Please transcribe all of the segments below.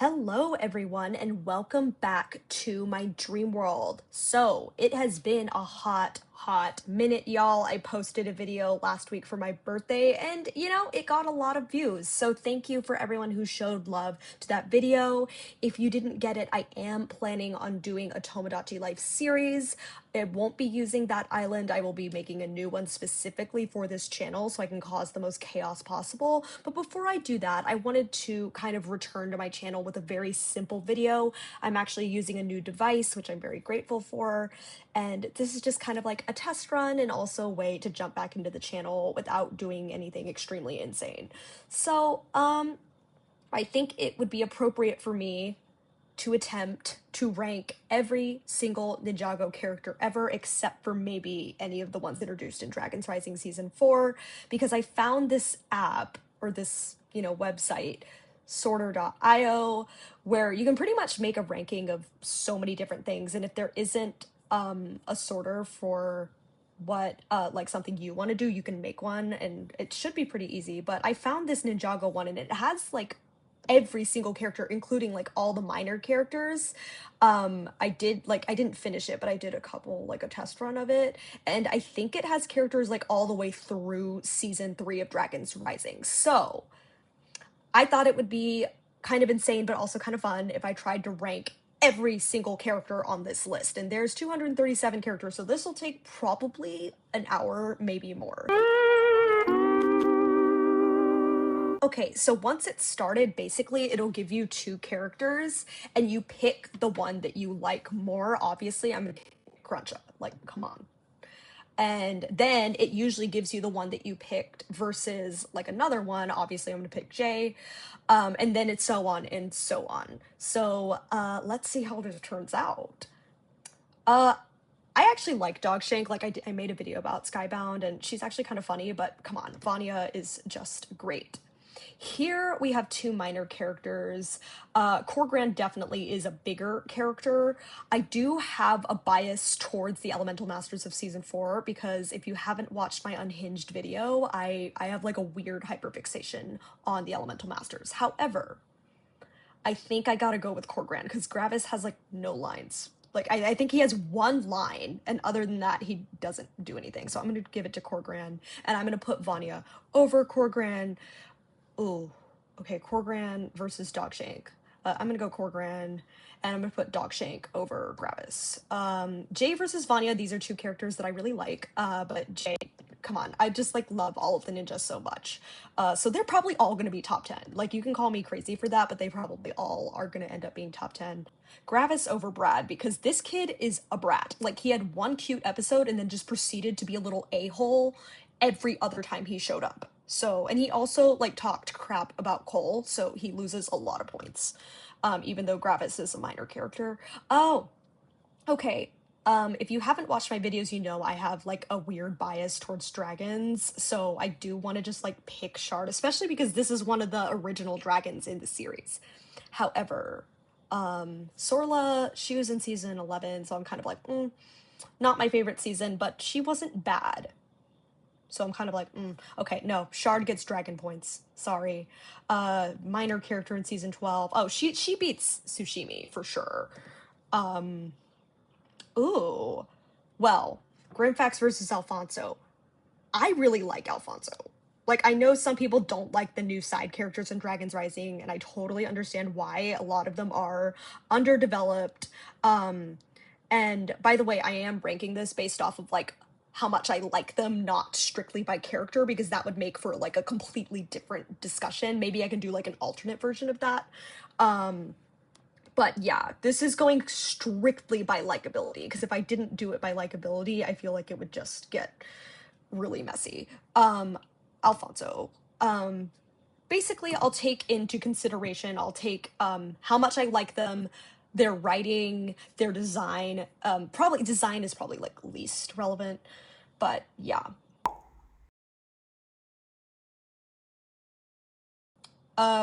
Hello, everyone, and welcome back to my dream world. So, it has been a hot minute, y'all. I posted a video last week for my birthday, and it got a lot of views. So, thank you for everyone who showed love to that video. If you didn't get it, I am planning on doing a Tomodachi Life series. I won't be using that island. I will be making a new one specifically for this channel so I can cause the most chaos possible. But before I do that, I wanted to kind of return to my channel with a very simple video. I'm actually using a new device, which I'm very grateful for. And this is just kind of like a test run and also a way to jump back into the channel without doing anything extremely insane. So, I think it would be appropriate for me to attempt to rank every single Ninjago character ever, except for maybe any of the ones introduced in Dragon's Rising Season 4, because I found this app, or this, website, sorter.io, where you can pretty much make a ranking of so many different things, and if there isn't a sorter for what like something you want to do, you can make one, and it should be pretty easy. But I found this Ninjago one, and it has like every single character, including like all the minor characters. I didn't finish it, but I did a test run of it, and I think it has characters like all the way through season 3 of Dragon's Rising. So I thought it would be kind of insane but also kind of fun if I tried to rank every single character on this list, and there's 237 characters, so this will take probably an hour, maybe more. Okay, so once it's started, basically it'll give you two characters, and you pick the one that you like more. Obviously, I'm gonna pick Cruncha, like, come on. And then it usually gives you the one that you picked versus like another one. Obviously, I'm gonna pick Jay. And then it's so on and so on. So let's see how it turns out. I actually like Dogshank. Like, I made a video about Skybound, and she's actually kind of funny, but come on, Vanya is just great. Here we have two minor characters. Corgran definitely is a bigger character. I do have a bias towards the Elemental Masters of Season 4 because if you haven't watched my Unhinged video, I have like a weird hyperfixation on the Elemental Masters. However, I think I gotta go with Corgran because Gravis has like no lines. Like, I think he has one line, and other than that, he doesn't do anything. So I'm gonna give it to Corgran, and I'm gonna put Vanya over Corgran. Ooh, okay, Corgran versus Dogshank. I'm gonna go Corgran, and I'm gonna put Dogshank over Gravis. Jay versus Vanya, these are two characters that I really like, but Jay, come on, I just like love all of the ninjas so much. So they're probably all gonna be top 10. Like, you can call me crazy for that, but they probably all are gonna end up being top 10. Gravis over Brad, because this kid is a brat. Like, he had one cute episode and then just proceeded to be a little a-hole every other time he showed up. So, and he also like talked crap about Cole, so he loses a lot of points. Even though Gravis is a minor character. Oh, okay. If you haven't watched my videos, you know I have like a weird bias towards dragons, so I do want to just like pick Shard, especially because this is one of the original dragons in the series. However, Sorla, she was in season 11, so I'm kind of like, not my favorite season, but she wasn't bad. So I'm kind of like, okay, no, Shard gets dragon points. Sorry. Minor character in season 12. Oh, she beats Tsushimi for sure. Ooh. Well, Grimfax versus Alfonso. I really like Alfonso. Like, I know some people don't like the new side characters in Dragon's Rising, and I totally understand why. A lot of them are underdeveloped. And by the way, I am ranking this based off of like how much I like them, not strictly by character, because that would make for like a completely different discussion. Maybe I can do like an alternate version of that. But yeah, this is going strictly by likability, because if I didn't do it by likability, I feel like it would just get really messy. Alfonso. Basically, I'll take into consideration, I'll take how much I like them, their writing, their design. Probably design is probably like least relevant, but yeah.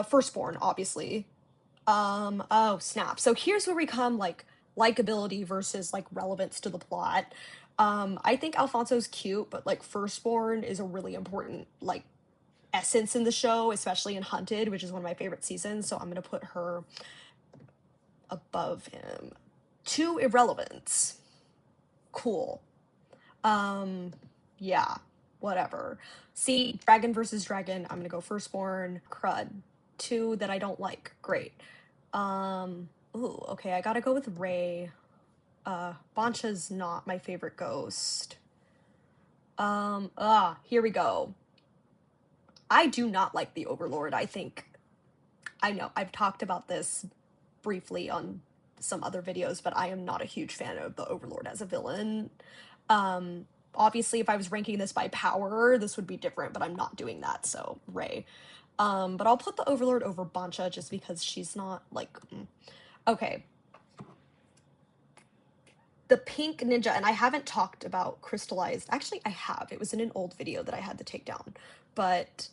Firstborn, obviously. Oh snap. So here's where we come like likability versus like relevance to the plot. I think Alfonso's cute, but like Firstborn is a really important like essence in the show, especially in Hunted, which is one of my favorite seasons, so I'm gonna put her above him. 2 irrelevance. Cool. Yeah, whatever. See, dragon versus dragon. I'm gonna go firstborn. Crud. 2 that I don't like. Great. Ooh, okay, I gotta go with Ray. Bancha's not my favorite ghost. Here we go. I do not like the Overlord. I know, I've talked about this briefly on some other videos, but I am not a huge fan of the Overlord as a villain. Obviously, if I was ranking this by power, this would be different, but I'm not doing that, so Ray. But I'll put the Overlord over Bancha just because she's not, like, Okay. The pink ninja, and I haven't talked about crystallized. Actually, I have. It was in an old video that I had to take down. But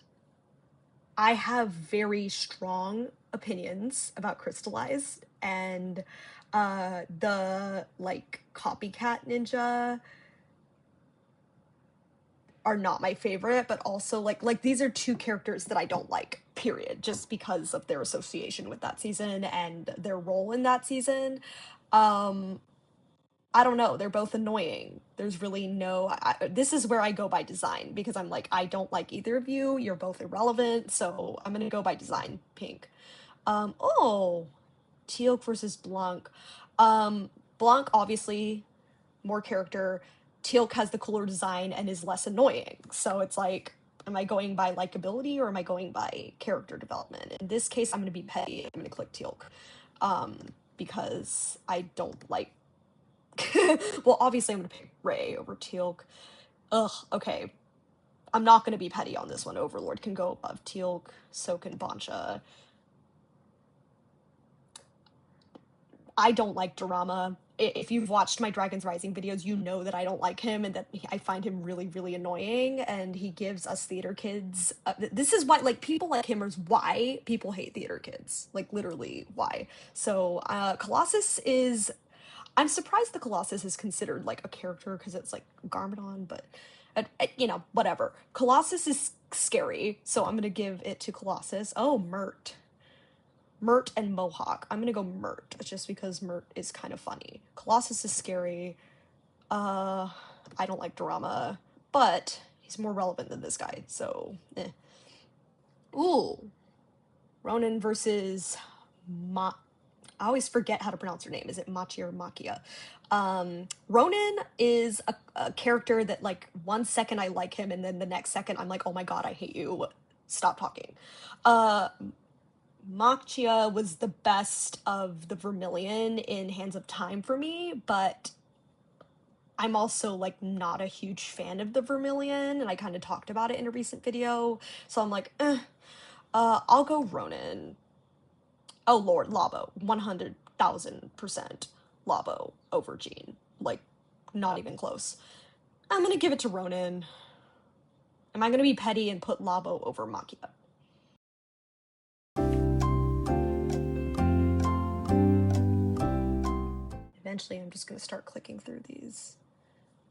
I have very strong opinions about crystallized, and the, like, copycat ninja are not my favorite, but also like these are 2 characters that I don't like, period, just because of their association with that season and their role in that season. I don't know, they're both annoying. There's really no this is where I go by design, because I'm like, I don't like either of you, you're both irrelevant, so I'm gonna go by design. Pink. Oh, Teal'c versus Blanc. Blanc, obviously more character. Teal'c has the cooler design and is less annoying. So it's like, am I going by likability or am I going by character development? In this case, I'm going to be petty. I'm going to click Teal'c. Because I don't like... Well, obviously I'm going to pick Ray over Teal'c. Ugh, okay. I'm not going to be petty on this one. Overlord can go above Teal'c, so can Bancha. I don't like Dorama. If you've watched my Dragon's Rising videos, you know that I don't like him and that I find him really, really annoying, and he gives us theater kids... this is why, like, people like him is why people hate theater kids. Like, literally, why. So, Colossus is... I'm surprised the Colossus is considered, like, a character, because it's, like, Garmadon, but... you know, whatever. Colossus is scary, so I'm gonna give it to Colossus. Oh, Mert and Mohawk. I'm gonna go Mert, just because Mert is kind of funny. Colossus is scary. I don't like Dorama, but he's more relevant than this guy, so eh. Ooh. Ronin versus I always forget how to pronounce her name. Is it Machi or Makia? Ronin is a character that, like, 1 second I like him, and then the next second I'm like, oh my god, I hate you. Stop talking. Machia was the best of the Vermilion in Hands of Time for me, but I'm also, like, not a huge fan of the Vermilion, and I kind of talked about it in a recent video, so I'm like, I'll go Ronin. Oh lord, Labo. 100,000% Labo over Jean. Like, not even close. I'm gonna give it to Ronin. Am I gonna be petty and put Labo over Machia? Eventually, I'm just gonna start clicking through these.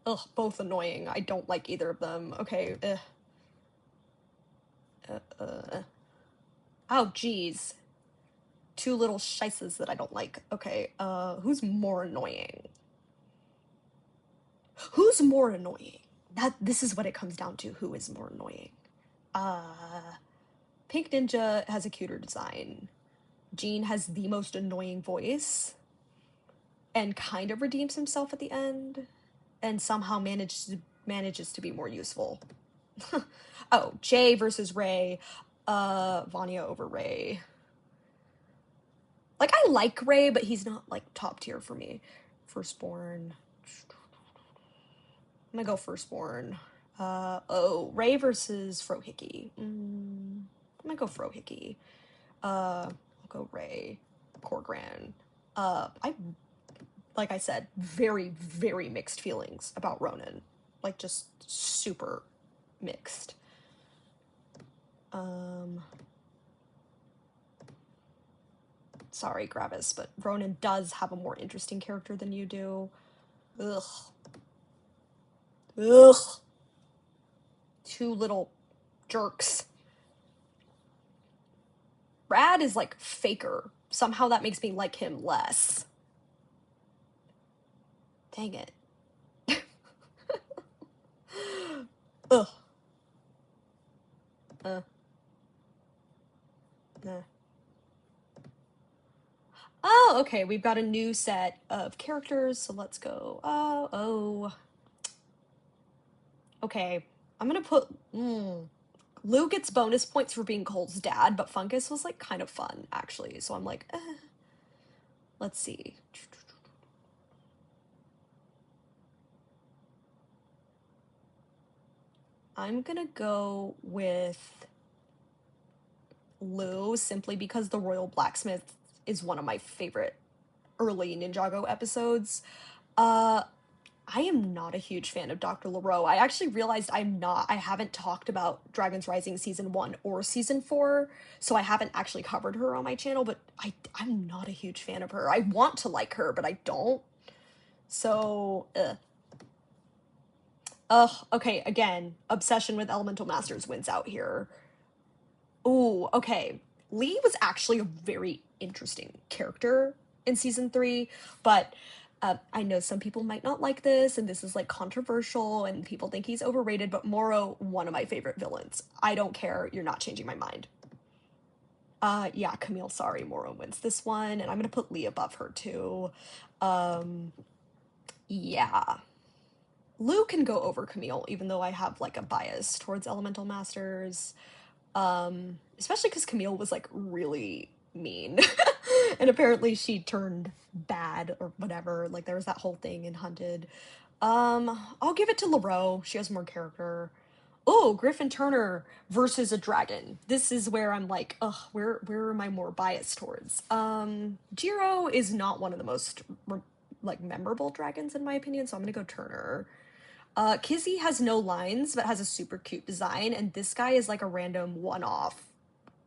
Ugh, both annoying. I don't like either of them. Okay, Oh, geez. 2 little shices that I don't like. Okay, who's more annoying? Who's more annoying? This is what it comes down to. Who is more annoying? Pink Ninja has a cuter design. Jean has the most annoying voice and kind of redeems himself at the end and somehow manages to be more useful. Oh, Jay versus Ray. Vanya over Ray. Like, I like Ray, but he's not, like, top tier for me. Firstborn. I'm gonna go Firstborn. Ray versus Frohickey. I'm gonna go Frohickey. I'll go Ray. Corgran. Like I said, very, very mixed feelings about Ronin. Like, just super mixed. Sorry, Gravis, but Ronin does have a more interesting character than you do. Ugh. 2 little jerks. Rad is, like, faker. somehow that makes me like him less. Dang it. Ugh. Uh, nah. Oh, okay, we've got a new set of characters, so let's go. Oh. Okay, I'm gonna put... Lou gets bonus points for being Cole's dad, but Fungus was, like, kind of fun, actually, so I'm like, Let's see. I'm gonna go with Lou, simply because the Royal Blacksmith is one of my favorite early Ninjago episodes. I am not a huge fan of Dr. LaRoe. I actually realized I haven't talked about Dragon's Rising Season 1 or Season 4, so I haven't actually covered her on my channel, but I'm not a huge fan of her. I want to like her, but I don't. So, Ugh, okay, again, obsession with Elemental Masters wins out here. Ooh, okay. Lee was actually a very interesting character in season 3, but I know some people might not like this, and this is like controversial, and people think he's overrated, but Moro, one of my favorite villains. I don't care, you're not changing my mind. Yeah, Camille, sorry, Moro wins this one, and I'm gonna put Lee above her too. Yeah. Lou can go over Camille, even though I have like a bias towards Elemental Masters. Especially because Camille was like really mean. And apparently she turned bad or whatever. Like there was that whole thing in Hunted. I'll give it to LaRoe. She has more character. Oh, Griffin Turner versus a dragon. This is where I'm like, ugh, where am I more biased towards? Jiro is not one of the most like memorable dragons in my opinion, so I'm gonna go Turner. Kizzy has no lines, but has a super cute design, and this guy is like a random one-off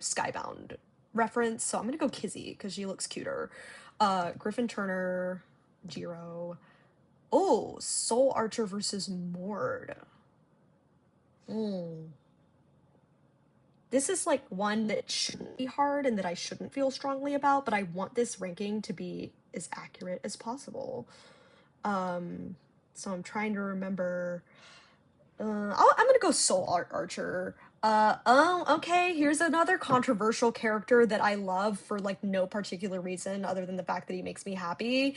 Skybound reference, so I'm gonna go Kizzy, because she looks cuter. Griffin Turner, Jiro. Oh, Soul Archer versus Mord. This is like one that shouldn't be hard and that I shouldn't feel strongly about, but I want this ranking to be as accurate as possible. So I'm trying to remember... I'm gonna go Soul Archer. Okay, here's another controversial character that I love for, like, no particular reason other than the fact that he makes me happy.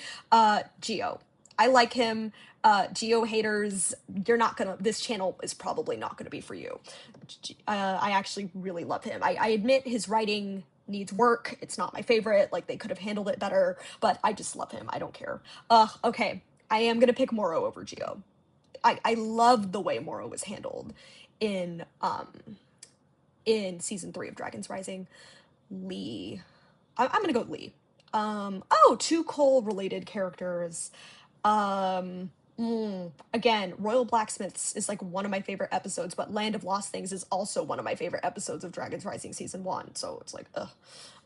Geo. I like him. Geo haters, this channel is probably not gonna be for you. I actually really love him. I admit his writing needs work. It's not my favorite. Like, they could have handled it better, but I just love him. I don't care. Okay. I am gonna pick Moro over Geo. I loved the way Moro was handled in season 3 of Dragon's Rising. Lee. I'm gonna go with Lee. Two Cole related characters. Again, Royal Blacksmiths is like one of my favorite episodes, but Land of Lost Things is also one of my favorite episodes of Dragon's Rising season 1. So it's like, ugh.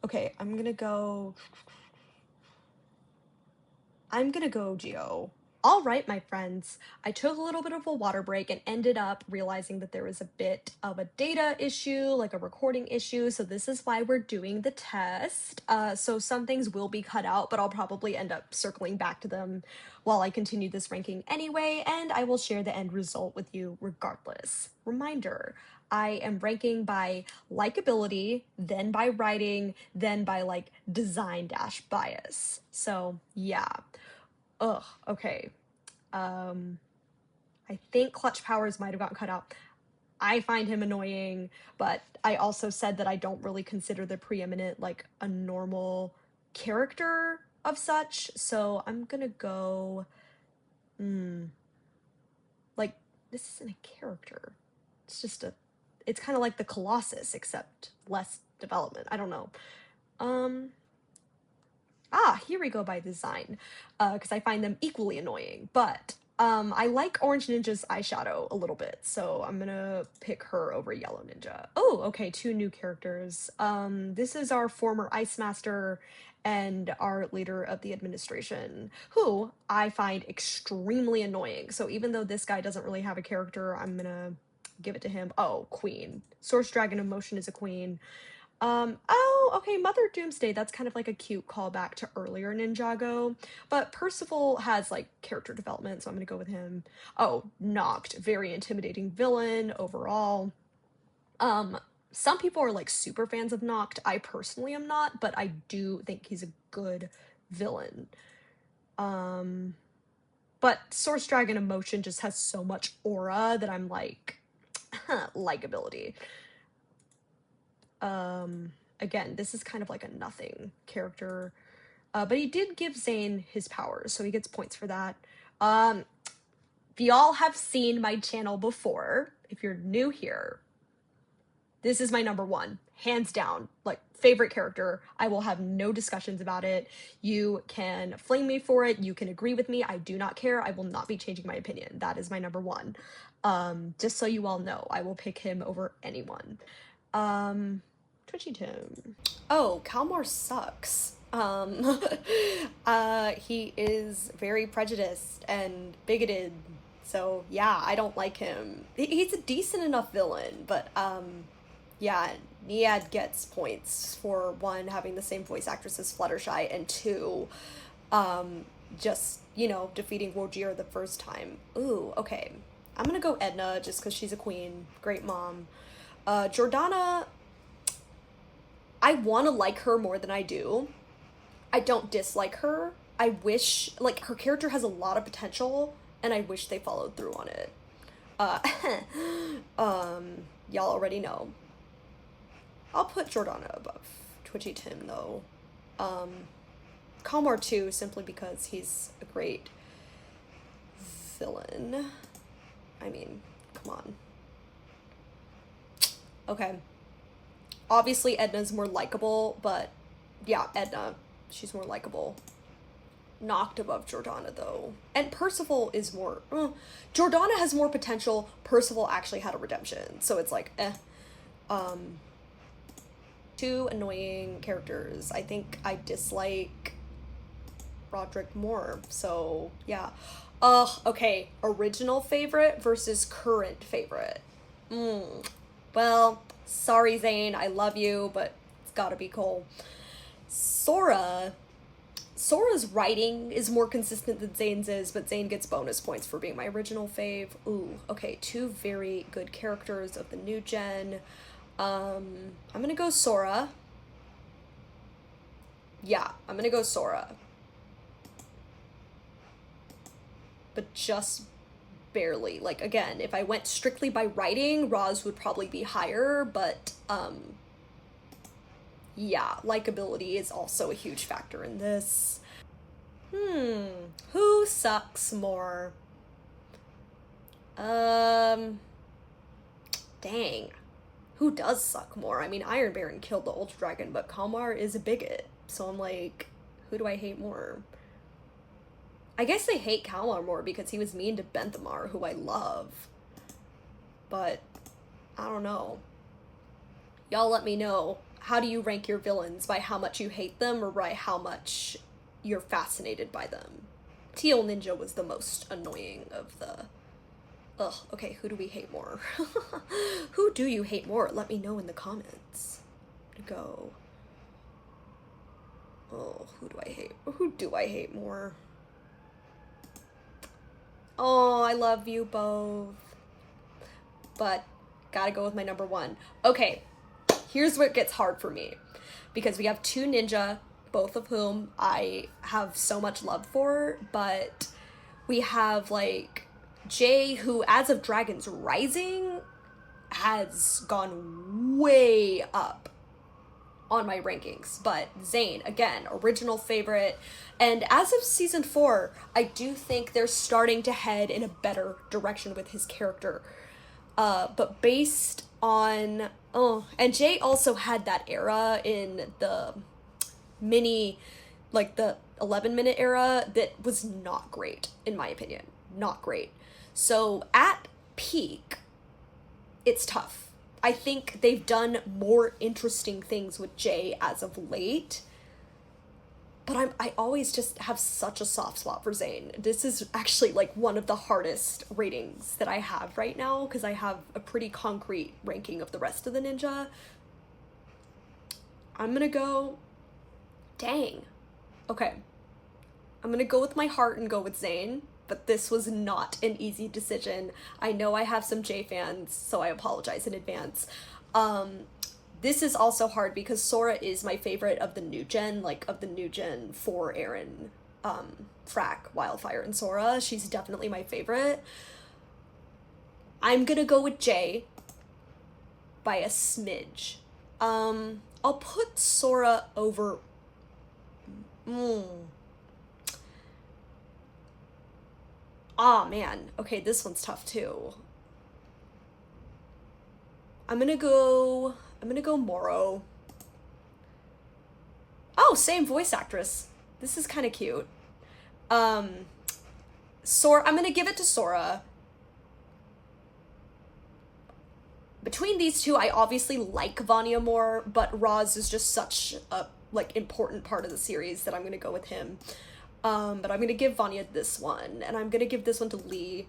Okay, I'm gonna go Geo. All right, my friends, I took a little bit of a water break and ended up realizing that there was a bit of a data issue, like a recording issue, so this is why we're doing the test. So some things will be cut out, but I'll probably end up circling back to them while I continue this ranking anyway, and I will share the end result with you regardless. Reminder, I am ranking by likability, then by writing, then by, like, design-bias. So, yeah. Ugh, okay. I think Clutch Powers might have gotten cut out. I find him annoying, but I also said that I don't really consider the preeminent, like, a normal character of such, so I'm gonna go... Like, this isn't a character. It's just it's kind of like the Colossus, except less development. I don't know. Here we go by design, because I find them equally annoying, but I like Orange Ninja's eyeshadow a little bit, so I'm gonna pick her over Yellow Ninja. Oh, okay, 2 new characters. This is our former Ice Master and our leader of the administration, who I find extremely annoying, so even though this guy doesn't really have a character, I'm gonna give it to him. Oh, Queen. Source Dragon of Motion is a queen. Oh, okay, Mother Doomsday, that's kind of like a cute callback to earlier Ninjago. But Percival has like character development, so I'm gonna go with him. Oh, Noct, very intimidating villain overall. Um, some people are like super fans of Noct. I personally am not, but I do think he's a good villain. Um, but Source Dragon Emotion just has so much aura that I'm like, likability. Again, this is kind of like a nothing character. But he did give Zane his powers, so he gets points for that. If y'all have seen my channel before, if you're new here, this is my number one, hands down, like favorite character. I will have no discussions about it. You can flame me for it. You can agree with me. I do not care. I will not be changing my opinion. That is my number one. Just so you all know, I will pick him over anyone. Twitchy Tim. Oh, Kalmar sucks. He is very prejudiced and bigoted. So yeah, I don't like him. He's a decent enough villain, but yeah, Niad gets points for one, having the same voice actress as Fluttershy, and two, just, you know, defeating Wojir the first time. Ooh, okay. I'm gonna go Edna just because she's a queen. Great mom. Jordana, I want to like her more than I do. I don't dislike her. I wish, like, her character has a lot of potential, and I wish they followed through on it. Y'all already know. I'll put Jordana above Twitchy Tim, though. Kalmar too, simply because he's a great villain. I mean, come on. Okay. Obviously, Edna's more likable, but yeah, Edna, she's more likable. Knocked above Jordana, though. And Percival is more... Jordana has more potential. Percival actually had a redemption, so it's like, eh. Two annoying characters. I think I dislike Roderick more, so yeah. Okay, original favorite versus current favorite. Well, sorry Zane, I love you, but it's gotta be Cole. Sora's writing is more consistent than Zane's is, but Zane gets bonus points for being my original fave. Ooh, okay, two very good characters of the new gen. I'm gonna go Sora. Yeah, I'm gonna go Sora. But just barely. Like, again, if I went strictly by writing, Roz would probably be higher, but, yeah, likability is also a huge factor in this. Who sucks more? Dang. Who does suck more? I mean, Iron Baron killed the Ultra Dragon, but Kalmar is a bigot. So I'm like, who do I hate more? I guess I hate Kalmar more because he was mean to Benthamar, who I love. But, I don't know. Y'all let me know. How do you rank your villains? By how much you hate them or by how much you're fascinated by them? Teal Ninja was the most annoying of the... Ugh, okay, who do we hate more? Who do you hate more? Let me know in the comments. Go. Oh, who do I hate? Who do I hate more? Oh, I love you both. But, gotta go with my number one. Okay, here's what gets hard for me. Because we have two ninja, both of whom I have so much love for, but we have, like... Jay, who as of Dragon's Rising has gone way up on my rankings, but Zane, again, original favorite, and as of season 4, I do think they're starting to head in a better direction with his character, but based on, and Jay also had that era in the mini, like the 11-minute era that was not great, in my opinion, not great. So at peak, it's tough. I think they've done more interesting things with Jay as of late, but I always just have such a soft spot for Zane. This is actually like one of the hardest ratings that I have right now because I have a pretty concrete ranking of the rest of the ninja. I'm gonna go, dang. Okay. I'm gonna go with my heart and go with Zayn, but this was not an easy decision. I know I have some J fans, so I apologize in advance. This is also hard because Sora is my favorite of the new gen, like of the new gen for Aaron, Frack, Wildfire, and Sora. She's definitely my favorite. I'm gonna go with Jay by a smidge. I'll put Sora over. Ah, man. Okay, this one's tough too. I'm gonna go Moro. Oh, same voice actress. This is kind of cute. Sora, I'm gonna give it to Sora. Between these two, I obviously like Vanya more, but Roz is just such a, like, important part of the series that I'm gonna go with him. But I'm gonna give Vanya this one, and I'm gonna give this one to Lee.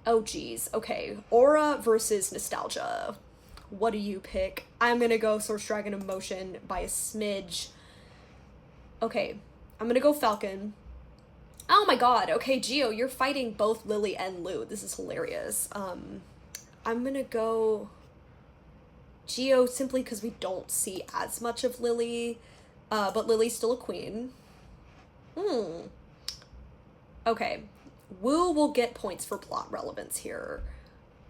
Oh, geez. Okay. Aura versus Nostalgia. What do you pick? I'm gonna go Source Dragon Emotion by a smidge. Okay. I'm gonna go Falcon. Oh my god. Okay, Gio, you're fighting both Lily and Lou. This is hilarious. I'm gonna go Gio simply because we don't see as much of Lily, but Lily's still a queen. Okay. Wu will get points for plot relevance here.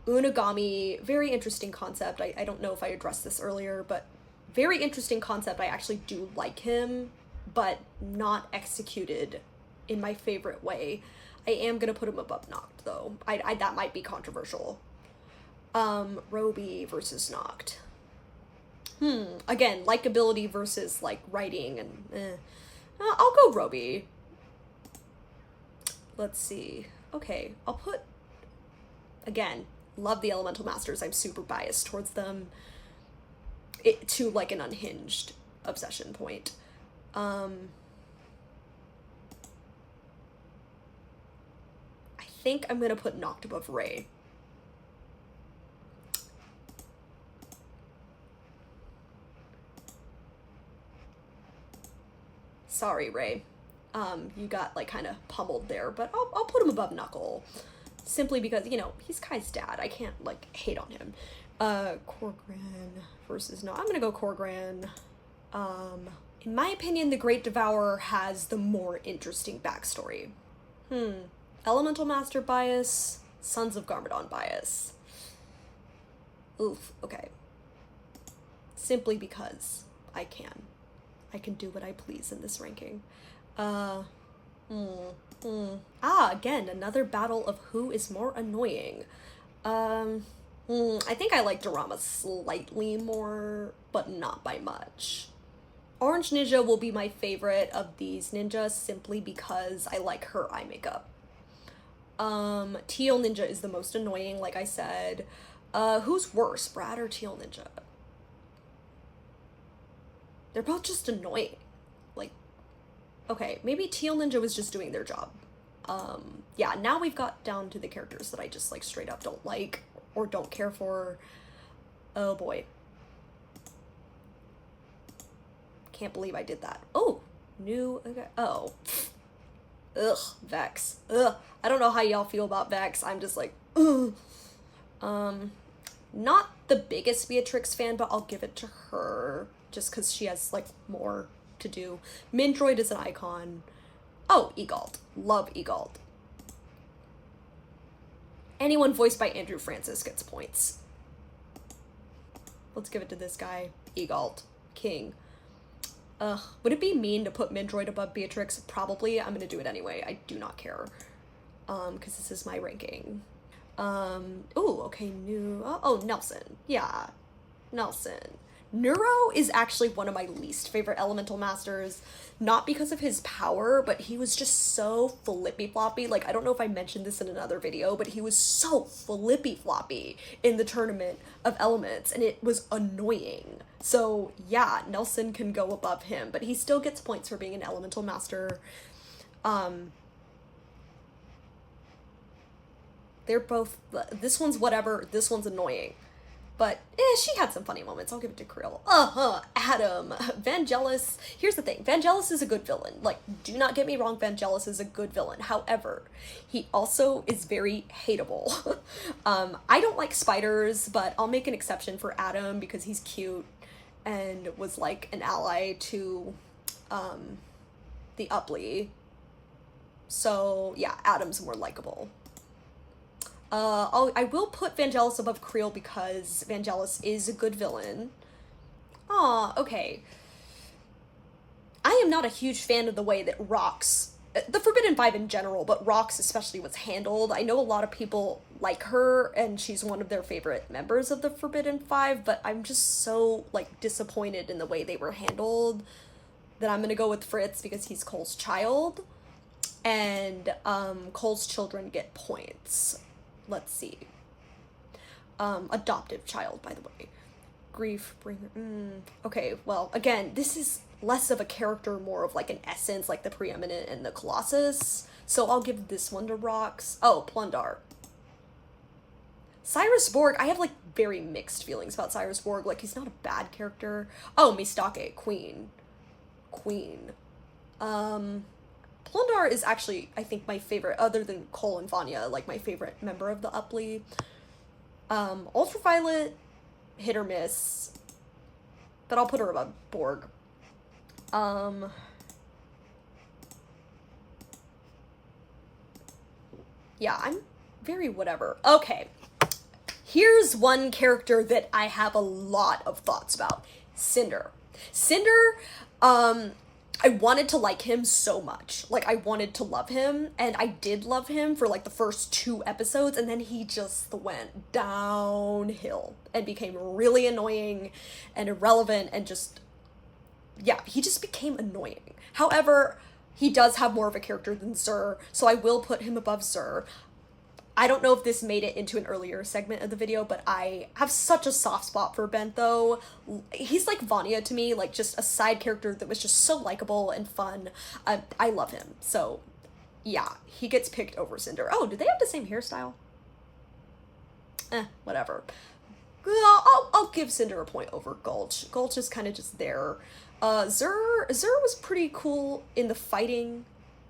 Unagami, very interesting concept. I don't know if I addressed this earlier, but very interesting concept. I actually do like him, but not executed in my favorite way. I am gonna put him above Noct, though. That might be controversial. Roby versus Noct. Again, likability versus, like, writing and I'll go Roby. Let's see. Okay, I'll put, again, love the Elemental Masters. I'm super biased towards them. To, like, an unhinged obsession point. I think I'm gonna put Noct above Ray. Sorry, Ray. You got, like, kind of pummeled there, but I'll put him above Knuckle. Simply because, you know, he's Kai's dad. I can't, like, hate on him. Corgran versus... No, I'm gonna go Corgran. In my opinion, the Great Devourer has the more interesting backstory. Elemental Master bias, Sons of Garmadon bias. Oof, okay. Simply because I can. I can do what I please in this ranking. Again, another battle of who is more annoying. I think I like Dorama slightly more, but not by much. Orange Ninja will be my favorite of these ninjas simply because I like her eye makeup. Teal Ninja is the most annoying, like I said. Who's worse, Brad or Teal Ninja? They're both just annoying. Like, okay, maybe Teal Ninja was just doing their job. Yeah, now we've got down to the characters that I just, like, straight up don't like or don't care for. Oh boy. Can't believe I did that. Oh, new, okay. Oh. Ugh, Vex. Ugh. I don't know how y'all feel about Vex. I'm just like, ugh. Not the biggest Beatrix fan, but I'll give it to her just because she has, like, more to do. Mindroid is an icon. Oh, Egalt. Love Egalt. Anyone voiced by Andrew Francis gets points. Let's give it to this guy. Egalt. King. Ugh. Would it be mean to put Mindroid above Beatrix? Probably. I'm gonna do it anyway. I do not care. Because this is my ranking. Ooh, okay, new... Oh, Nelson. Yeah. Nelson. Neuro is actually one of my least favorite Elemental Masters. Not because of his power, but he was just so flippy-floppy. Like, I don't know if I mentioned this in another video, but he was so flippy-floppy in the Tournament of Elements, and it was annoying. So, yeah, Nelson can go above him, but he still gets points for being an Elemental Master. They're both... This one's whatever, this one's annoying. But she had some funny moments. I'll give it to Creel. Adam. Vangelis. Here's the thing. Vangelis is a good villain. Like, do not get me wrong, Vangelis is a good villain. However, he also is very hateable. I don't like spiders, but I'll make an exception for Adam because he's cute and was like an ally to the Upply. So yeah, Adam's more likable. I will put Vangelis above Creel because Vangelis is a good villain. Okay. I am not a huge fan of the way that Rox, the Forbidden Five in general, but Rox especially was handled. I know a lot of people like her, and she's one of their favorite members of the Forbidden Five, but I'm just so, like, disappointed in the way they were handled that I'm gonna go with Fritz because he's Cole's child, and Cole's children get points. Let's see. Adoptive child, by the way. Grief bringer. Okay, well, again, this is less of a character, more of like an essence, like the Preeminent and the Colossus. So I'll give this one to Rox. Oh, Plundar. Cyrus Borg, I have like very mixed feelings about Cyrus Borg. Like, he's not a bad character. Oh, Mistake, Queen. Plundar is actually, I think, my favorite, other than Cole and Vanya, like, my favorite member of the Upply. Ultraviolet, hit or miss, but I'll put her above Borg. Yeah, I'm very whatever. Okay, here's one character that I have a lot of thoughts about. Cinder. I wanted to like him so much. Like, I wanted to love him, and I did love him for, like, the first 2 episodes, and then he just went downhill and became really annoying and irrelevant and just, yeah, he just became annoying. However, he does have more of a character than Zur, so I will put him above Zur. I don't know if this made it into an earlier segment of the video, but I have such a soft spot for Bentho. He's like Vanya to me, like just a side character that was just so likable and fun. I love him. So yeah, he gets picked over Cinder. Oh, do they have the same hairstyle? Whatever. I'll give Cinder a point over Gulch. Gulch is kind of just there. Zur was pretty cool in the fighting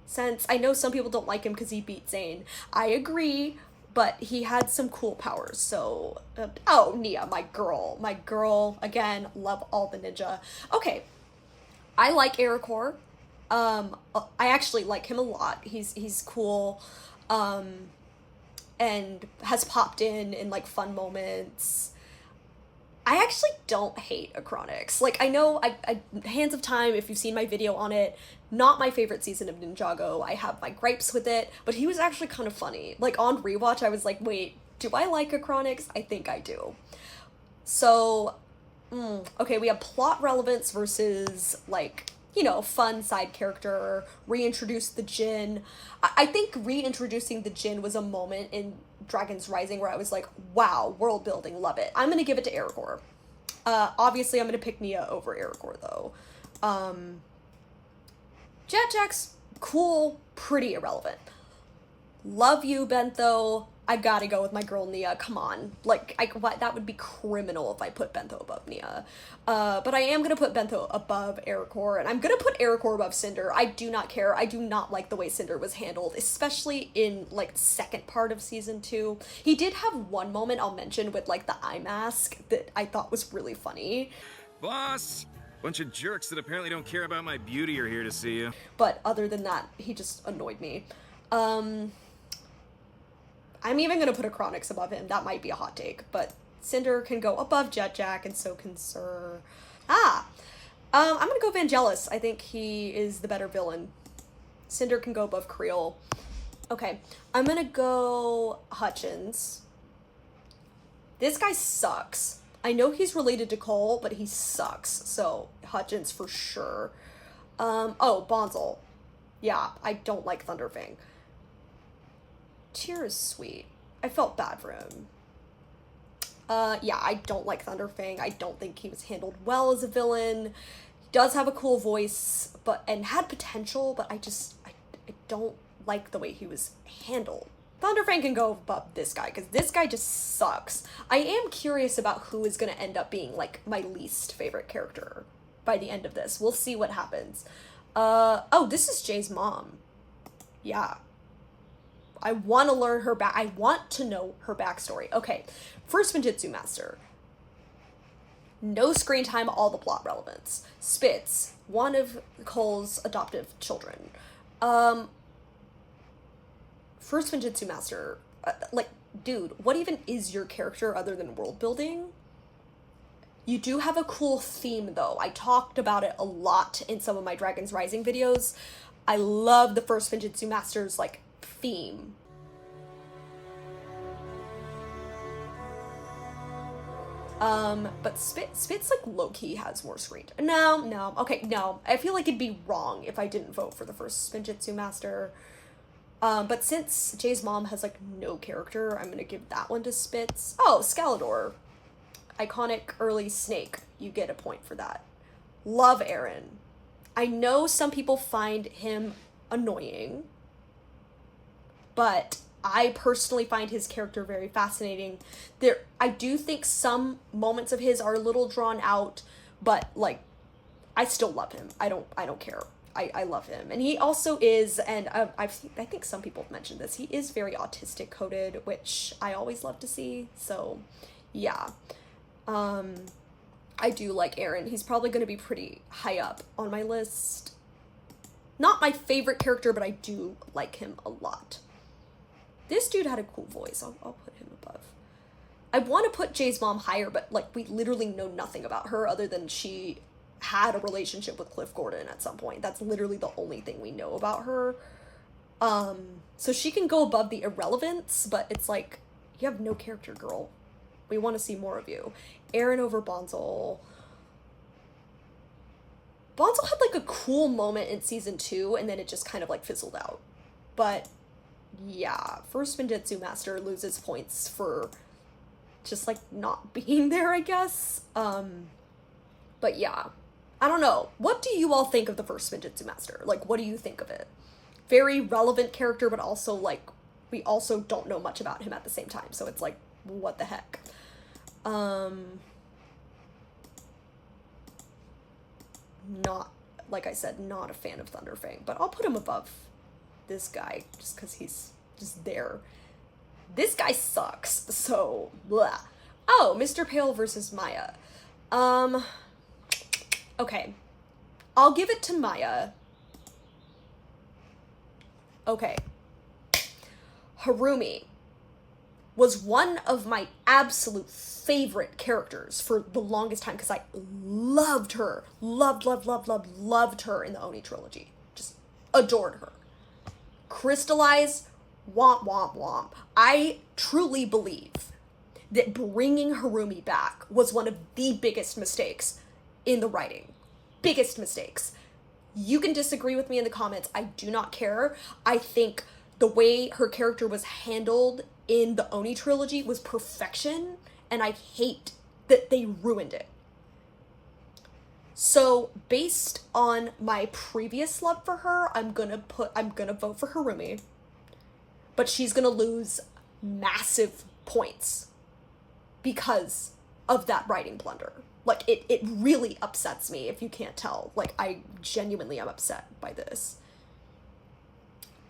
sense. I know some people don't like him because he beat Zane. I agree, but he had some cool powers. So, oh, Nia, my girl, again, love all the ninja. Okay, I like Ericor. I actually like him a lot. He's cool, and has popped in like fun moments. I actually don't hate Acronix. Like, I know, Hands of Time, if you've seen my video on it, not my favorite season of Ninjago. I have my gripes with it, but he was actually kind of funny. Like, on rewatch, I was like, wait, do I like Acronix? I think I do. So, okay, we have plot relevance versus, like, you know, fun side character, reintroduce the Jin. I think reintroducing the Jin was a moment in Dragon's Rising where I was like, wow, world building, love it. I'm gonna give it to Ericor. Obviously I'm gonna pick Nia over Ericor though. Jack's cool, pretty irrelevant. Love you, Bentho. I gotta go with my girl Nia. Come on, like, that would be criminal if I put Bentho above Nia. But I am gonna put Bentho above Ericor, and I'm gonna put Ericor above Cinder. I do not care. I do not like the way Cinder was handled, especially in, like, the second part of season 2. He did have one moment I'll mention with, like, the eye mask that I thought was really funny. Boss! Bunch of jerks that apparently don't care about my beauty are here to see you. But other than that, he just annoyed me. I'm even gonna put Acronix above him. That might be a hot take, but Cinder can go above Jack, and so can Zur. I'm gonna go Vangelis. I think he is the better villain. Cinder can go above Creel. Okay, I'm gonna go Hutchins. This guy sucks. I know he's related to Cole, but he sucks, so Hutchins for sure. Oh, Bonzel. Yeah, I don't like Thunderfang. Tyr is sweet. I felt bad for him. Yeah, I don't like Thunderfang. I don't think he was handled well as a villain. He does have a cool voice, and had potential, but I don't like the way he was handled. Thunderfang can go above this guy, because this guy just sucks. I am curious about who is going to end up being, like, my least favorite character by the end of this. We'll see what happens. Oh, this is Jay's mom. Yeah. I want to learn her I want to know her backstory. Okay, first Ninjutsu Master. No screen time, all the plot relevance. Spitz, one of Cole's adoptive children. First Ninjutsu Master, like, dude, what even is your character other than world building? You do have a cool theme, though. I talked about it a lot in some of my Dragon's Rising videos. I love the first Ninjutsu Master's, like, theme. But Spitz, like, low-key has more screen time. No. Okay, no. I feel like it'd be wrong if I didn't vote for the first Ninjutsu Master. But since Jay's mom has, like, no character, I'm gonna give that one to Spitz. Oh, Scalador. Iconic early snake. You get a point for that. Love Eren. I know some people find him annoying, but I personally find his character very fascinating. I do think some moments of his are a little drawn out, but, like, I still love him. I don't care. I love him. And he also is, and I think some people have mentioned this, he is very autistic coded, which I always love to see. So, yeah. I do like Eren. He's probably going to be pretty high up on my list. Not my favorite character, but I do like him a lot. This dude had a cool voice. I'll put him above. I want to put Jay's mom higher, but, like, we literally know nothing about her other than she had a relationship with Cliff Gordon at some point. That's literally the only thing we know about her. So she can go above the irrelevance, but it's like, you have no character, girl. We want to see more of you. Eren over Bonzel. Bonzel had, like, a cool moment in season 2, and then it just kind of, like, fizzled out. But yeah, first Ninjutsu Master loses points for just, like, not being there, I guess. But yeah, I don't know. What do you all think of the first Ninjutsu Master? Like, what do you think of it? Very relevant character, but also, like, we also don't know much about him at the same time. So it's like, what the heck? Not, like I said, not a fan of Thunderfang, but I'll put him above this guy just because he's just there. This guy sucks, so blah. Oh, Mr. Pale versus Maya. Okay, I'll give it to Maya. Okay, Harumi was one of my absolute favorite characters for the longest time because I loved her. Loved her in the Oni trilogy. Just adored her. Crystallize, womp womp womp. I truly believe that bringing Harumi back was one of the biggest mistakes in the writing. Biggest mistakes. You can disagree with me in the comments. I do not care. I think the way her character was handled in the Oni trilogy was perfection, and I hate that they ruined it. So, based on my previous love for her, I'm gonna vote for Harumi, but she's gonna lose massive points because of that writing blunder. Like, it really upsets me, if you can't tell. Like, I genuinely am upset by this.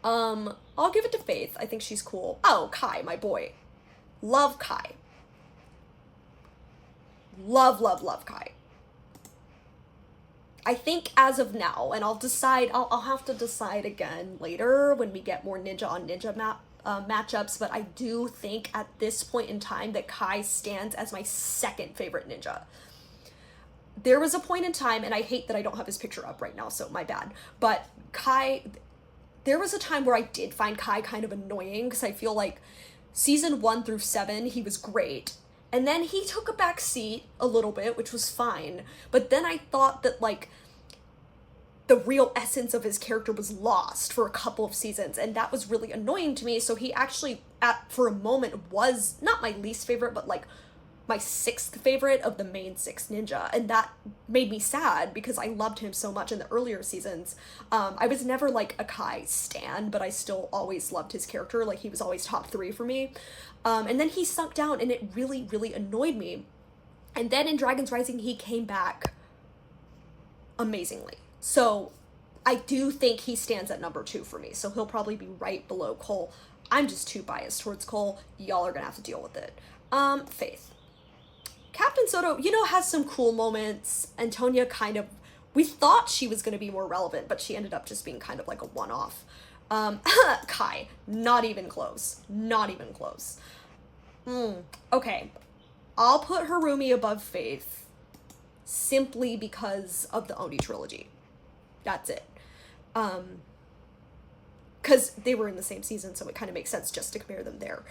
I'll give it to Faith. I think she's cool. Oh, Kai, my boy. Love Kai. Love Kai. I think as of now, and I'll have to decide again later when we get more ninja on ninja matchups, but I do think at this point in time that Kai stands as my second favorite ninja. There was a point in time, and I hate that I don't have his picture up right now, so my bad, but Kai, there was a time where I did find Kai kind of annoying, because I feel like season 1 through 7, he was great, and then he took a back seat a little bit, which was fine, but then I thought that, like, the real essence of his character was lost for a couple of seasons, and that was really annoying to me, so he actually, for a moment, was not my least favorite, but, like, my 6th favorite of the main 6 ninja, and that made me sad because I loved him so much in the earlier seasons. I was never like a Kai stan, but I still always loved his character. Like, he was always top 3 for me. And then he sunk down, and it really, really annoyed me. And then in Dragon's Rising, he came back amazingly. So I do think he stands at number 2 for me. So he'll probably be right below Cole. I'm just too biased towards Cole. Y'all are gonna have to deal with it. Faith. Captain Soto, you know, has some cool moments. Antonia kind of, we thought she was going to be more relevant, but she ended up just being kind of like a one-off. Kai, not even close. Not even close. Okay. I'll put Harumi above Faith simply because of the Oni trilogy. That's it. Because they were in the same season, so it kind of makes sense just to compare them there.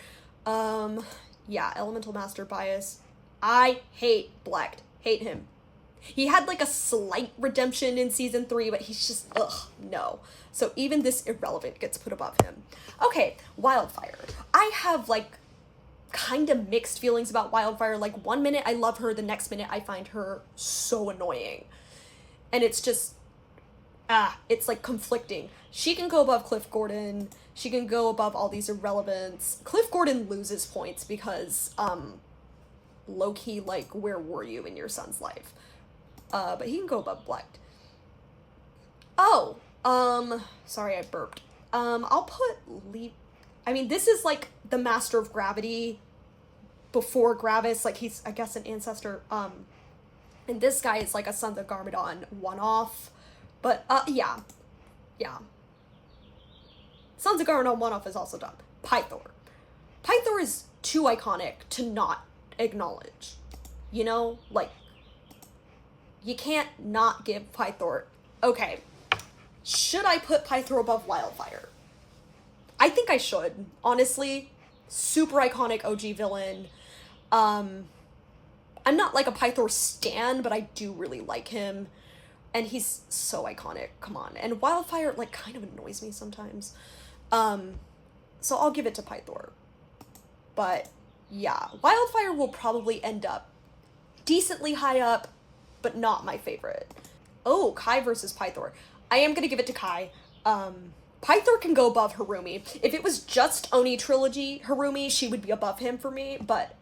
Yeah, Elemental Master bias. I hate Blecht. Hate him. He had like a slight redemption in season 3, but he's just, no. So even this irrelevant gets put above him. Okay, Wildfire. I have like kind of mixed feelings about Wildfire. Like, one minute I love her, the next minute I find her so annoying. And it's just, it's like conflicting. She can go above Cliff Gordon. She can go above all these irrelevants. Cliff Gordon loses points because, low-key, like, where were you in your son's life? But he can go above Blecht. Oh, sorry, I burped. I'll put I mean, this is, like, the Master of Gravity before Gravis. Like, he's, I guess, an ancestor. And this guy is, like, a Sons of Garmadon one-off. But, yeah. Sons of Garmadon one-off is also done. Pythor. Pythor is too iconic to not acknowledge, you know, like, you can't not give Pythor. Okay, should I put Pythor above Wildfire? I think I should, honestly. Super iconic OG villain. I'm not like a Pythor stan, but I do really like him, and he's so iconic. Come on. And Wildfire, like, kind of annoys me sometimes. So I'll give it to Pythor. But yeah, Wildfire will probably end up decently high up, but not my favorite. Oh, Kai versus Pythor. I am gonna give it to Kai. Pythor can go above Harumi. If it was just Oni trilogy Harumi, she would be above him for me, but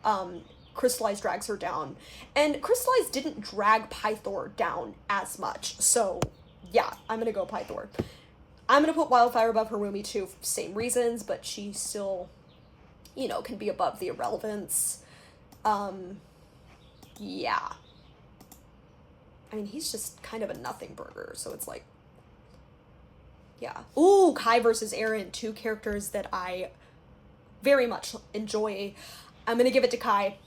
Crystallize drags her down. And Crystallize didn't drag Pythor down as much, so yeah, I'm gonna go Pythor. I'm gonna put Wildfire above Harumi too, same reasons, but she still, you know, can be above the irrelevance. Yeah. I mean, he's just kind of a nothing burger, so it's like, yeah. Ooh, Kai versus Eren, 2 characters that I very much enjoy. I'm gonna give it to Kai.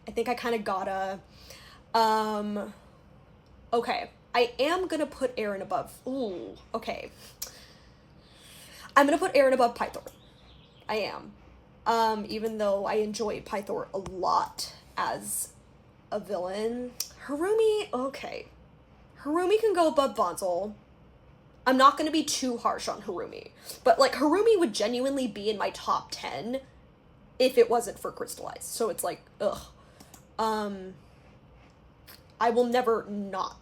I think I kind of gotta. Okay. I am gonna put Eren above. Ooh, okay. I'm gonna put Eren above Pythor. I am. Even though I enjoy Pythor a lot as a villain. Harumi, okay. Harumi can go above Bonzel. I'm not gonna be too harsh on Harumi. But, like, Harumi would genuinely be in my top 10 if it wasn't for Crystallized. So it's like, ugh. I will never not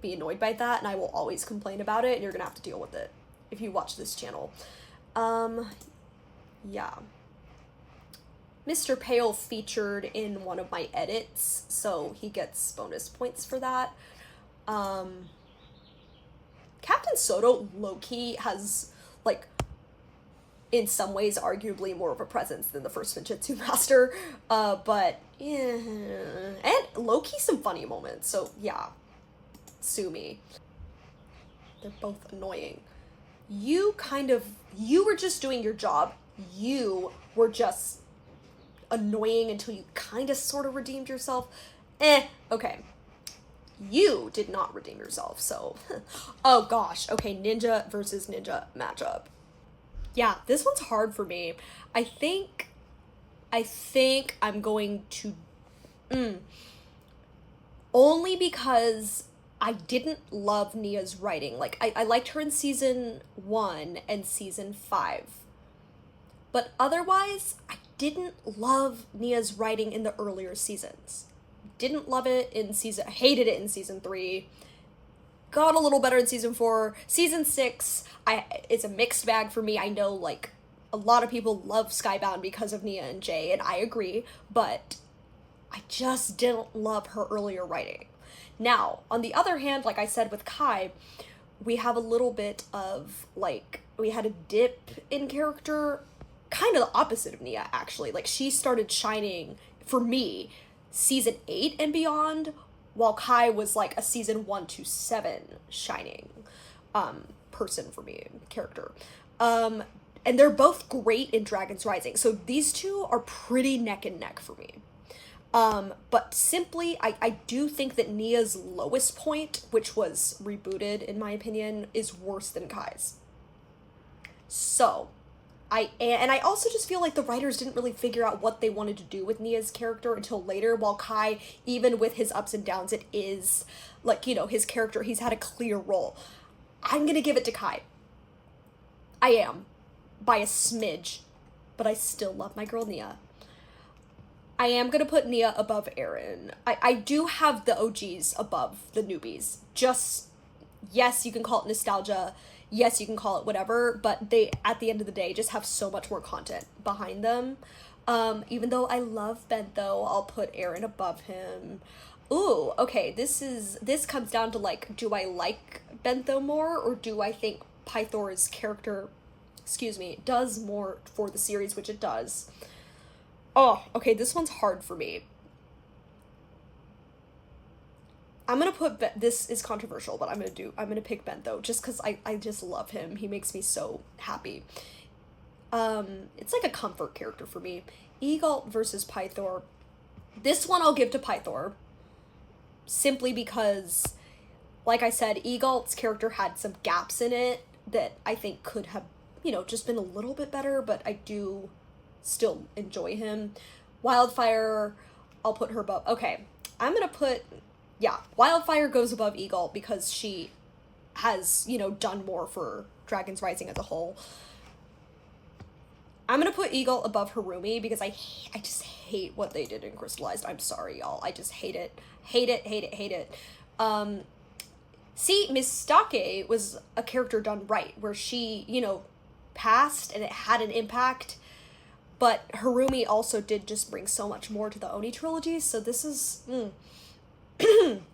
be annoyed by that, and I will always complain about it, and you're gonna have to deal with it if you watch this channel. Yeah. Mr. Pale featured in one of my edits, so he gets bonus points for that. Captain Soto, low-key, has, like, in some ways, arguably more of a presence than the first Ninjutsu Master, but, yeah. And low-key some funny moments, so, yeah. Sue me. They're both annoying. You were just doing your job. You were just annoying until you kind of sort of redeemed yourself. Okay. You did not redeem yourself, so. Oh gosh, okay, ninja versus ninja matchup. Yeah, this one's hard for me. I think I'm going to, only because I didn't love Nia's writing. Like, I liked her in season 1 and season 5. But otherwise, I didn't love Nia's writing in the earlier seasons. Didn't love it in hated it in season 3. Got a little better in season 4. Season 6, it's a mixed bag for me. I know, like, a lot of people love Skybound because of Nia and Jay, and I agree, but I just didn't love her earlier writing. Now, on the other hand, like I said with Kai, we have a little bit of, like, we had a dip in character, kind of the opposite of Nia, actually. Like, she started shining, for me, season 8 and beyond, while Kai was, like, a season 1 to 7 shining person for me, character. And they're both great in Dragon's Rising, so these two are pretty neck and neck for me. But simply, I do think that Nia's lowest point, which was rebooted, in my opinion, is worse than Kai's. So, I also just feel like the writers didn't really figure out what they wanted to do with Nia's character until later, while Kai, even with his ups and downs, it is, like, you know, his character, he's had a clear role. I'm gonna give it to Kai. I am. By a smidge. But I still love my girl Nia. I am gonna put Nia above Eren. I do have the OGs above the newbies. Just, yes, you can call it nostalgia. Yes, you can call it whatever, but they, at the end of the day, just have so much more content behind them. Even though I love Bentho, I'll put Eren above him. Ooh, okay, this comes down to, like, do I like Bentho more, or do I think Pythor's character, does more for the series, which it does. Oh, okay, this one's hard for me. I'm gonna put, this is controversial, but I'm gonna pick Bentho, just because I just love him. He makes me so happy. It's like a comfort character for me. Egalt versus Pythor. This one I'll give to Pythor, simply because, like I said, Egalt's character had some gaps in it that I think could have, you know, just been a little bit better, but I do still enjoy him. Wildfire, I'll put her above. Okay, I'm gonna put, yeah, Wildfire goes above Egalt because she has, you know, done more for Dragon's Rising as a whole. I'm gonna put Egalt above Harumi because I just hate what they did in Crystallized. I'm sorry, y'all. I just hate it. Hate it, hate it, hate it. See, Mistake was a character done right, where she, you know, passed and it had an impact, but Harumi also did just bring so much more to the Oni trilogy, so this is,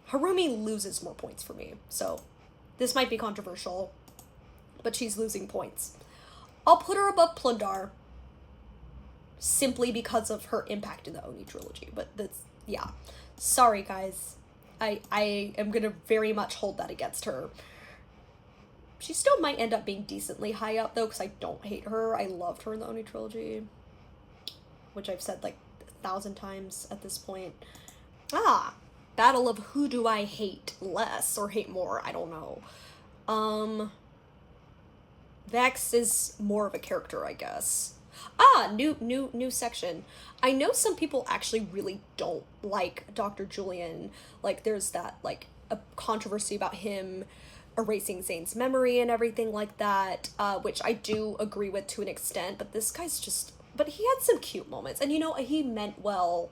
Harumi loses more points for me, so this might be controversial, but she's losing points. I'll put her above Plundar, simply because of her impact in the Oni trilogy, but that's, yeah. Sorry, guys. I am gonna very much hold that against her. She still might end up being decently high up, though, because I don't hate her. I loved her in the Oni trilogy, which I've said, like, 1,000 times at this point. Battle of who do I hate less, or hate more, I don't know. Vex is more of a character, I guess. New section. I know some people actually really don't like Dr. Julian. Like, there's that, like, a controversy about him erasing Zane's memory and everything like that, which I do agree with to an extent, but this guy's just, but he had some cute moments, and, you know, he meant well,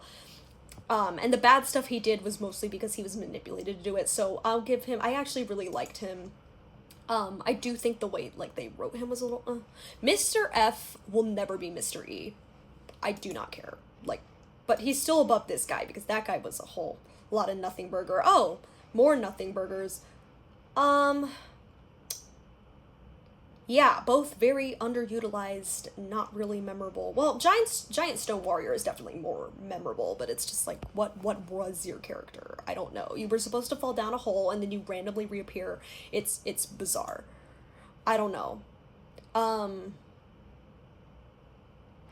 and the bad stuff he did was mostly because he was manipulated to do it, so I'll give him, I actually really liked him. I do think the way, like, they wrote him was a little, Mr. F will never be Mr. E. I do not care. Like, but he's still above this guy, because that guy was a whole lot of nothing burger. Oh, more nothing burgers. Yeah, both very underutilized, not really memorable. Well, Giant Stone Warrior is definitely more memorable, but it's just like, what was your character? I don't know. You were supposed to fall down a hole and then you randomly reappear. It's bizarre. I don't know.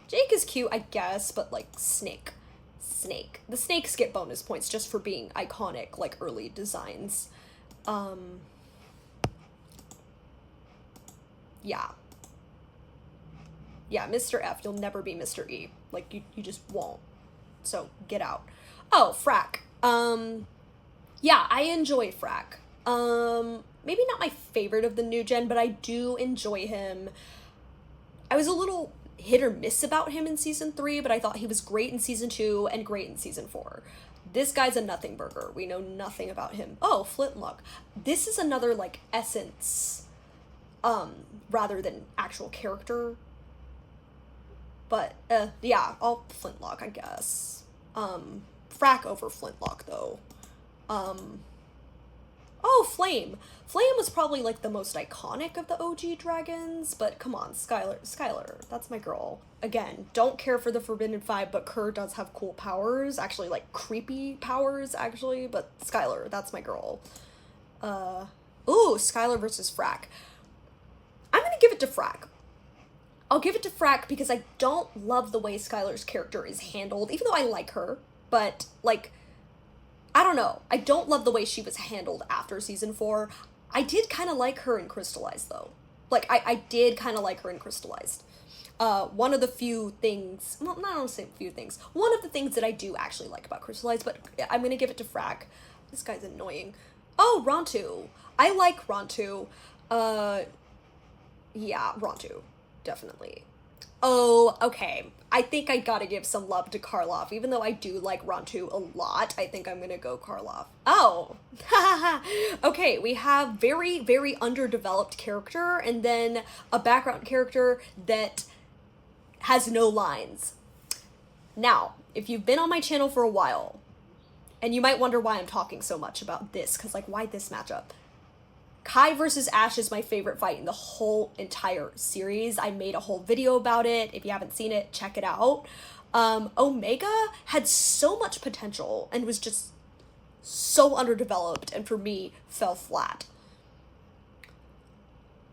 Jake is cute, I guess, but, like, Snake. The snakes get bonus points just for being iconic, like, early designs. Yeah, Mr. F, you'll never be Mr. E. Like, you just won't. So, get out. Oh, Frack. Yeah, I enjoy Frack. Maybe not my favorite of the new gen, but I do enjoy him. I was a little hit or miss about him in season 3, but I thought he was great in season 2 and great in season 4. This guy's a nothing burger. We know nothing about him. Oh, Flintlock. This is another, like, essence, rather than actual character. But, yeah, I'll Flintlock, I guess. Frack over Flintlock, though. Oh, Flame. Flame was probably, like, the most iconic of the OG dragons, but come on, Skylar, that's my girl. Again, don't care for the Forbidden Five, but Kerr does have cool powers, actually, like, creepy powers, actually, but Skylar, that's my girl. Ooh, Skylar versus Frack. I'm gonna give it to Frack. I'll give it to Frack because I don't love the way Skylar's character is handled, even though I like her, but, like, I don't know. I don't love the way she was handled after season 4. I did kind of like her in Crystallized, though. Like, I did kind of like her in Crystallized. One of the few things, well, not only say few things, one of the things that I do actually like about Crystallized, but I'm gonna give it to Frack. This guy's annoying. Oh, Rontu. I like Rontu. Yeah, Rontu. Definitely. Oh, okay. I think I gotta give some love to Karloff. Even though I do like Rontu a lot, I think I'm gonna go Karloff. Oh! Okay, we have very, very underdeveloped character, and then a background character that has no lines. Now, if you've been on my channel for a while, and you might wonder why I'm talking so much about this, because, like, why this matchup? Kai versus Ash is my favorite fight in the whole entire series. I made a whole video about it. If you haven't seen it, check it out. Omega had so much potential and was just so underdeveloped, and for me, fell flat.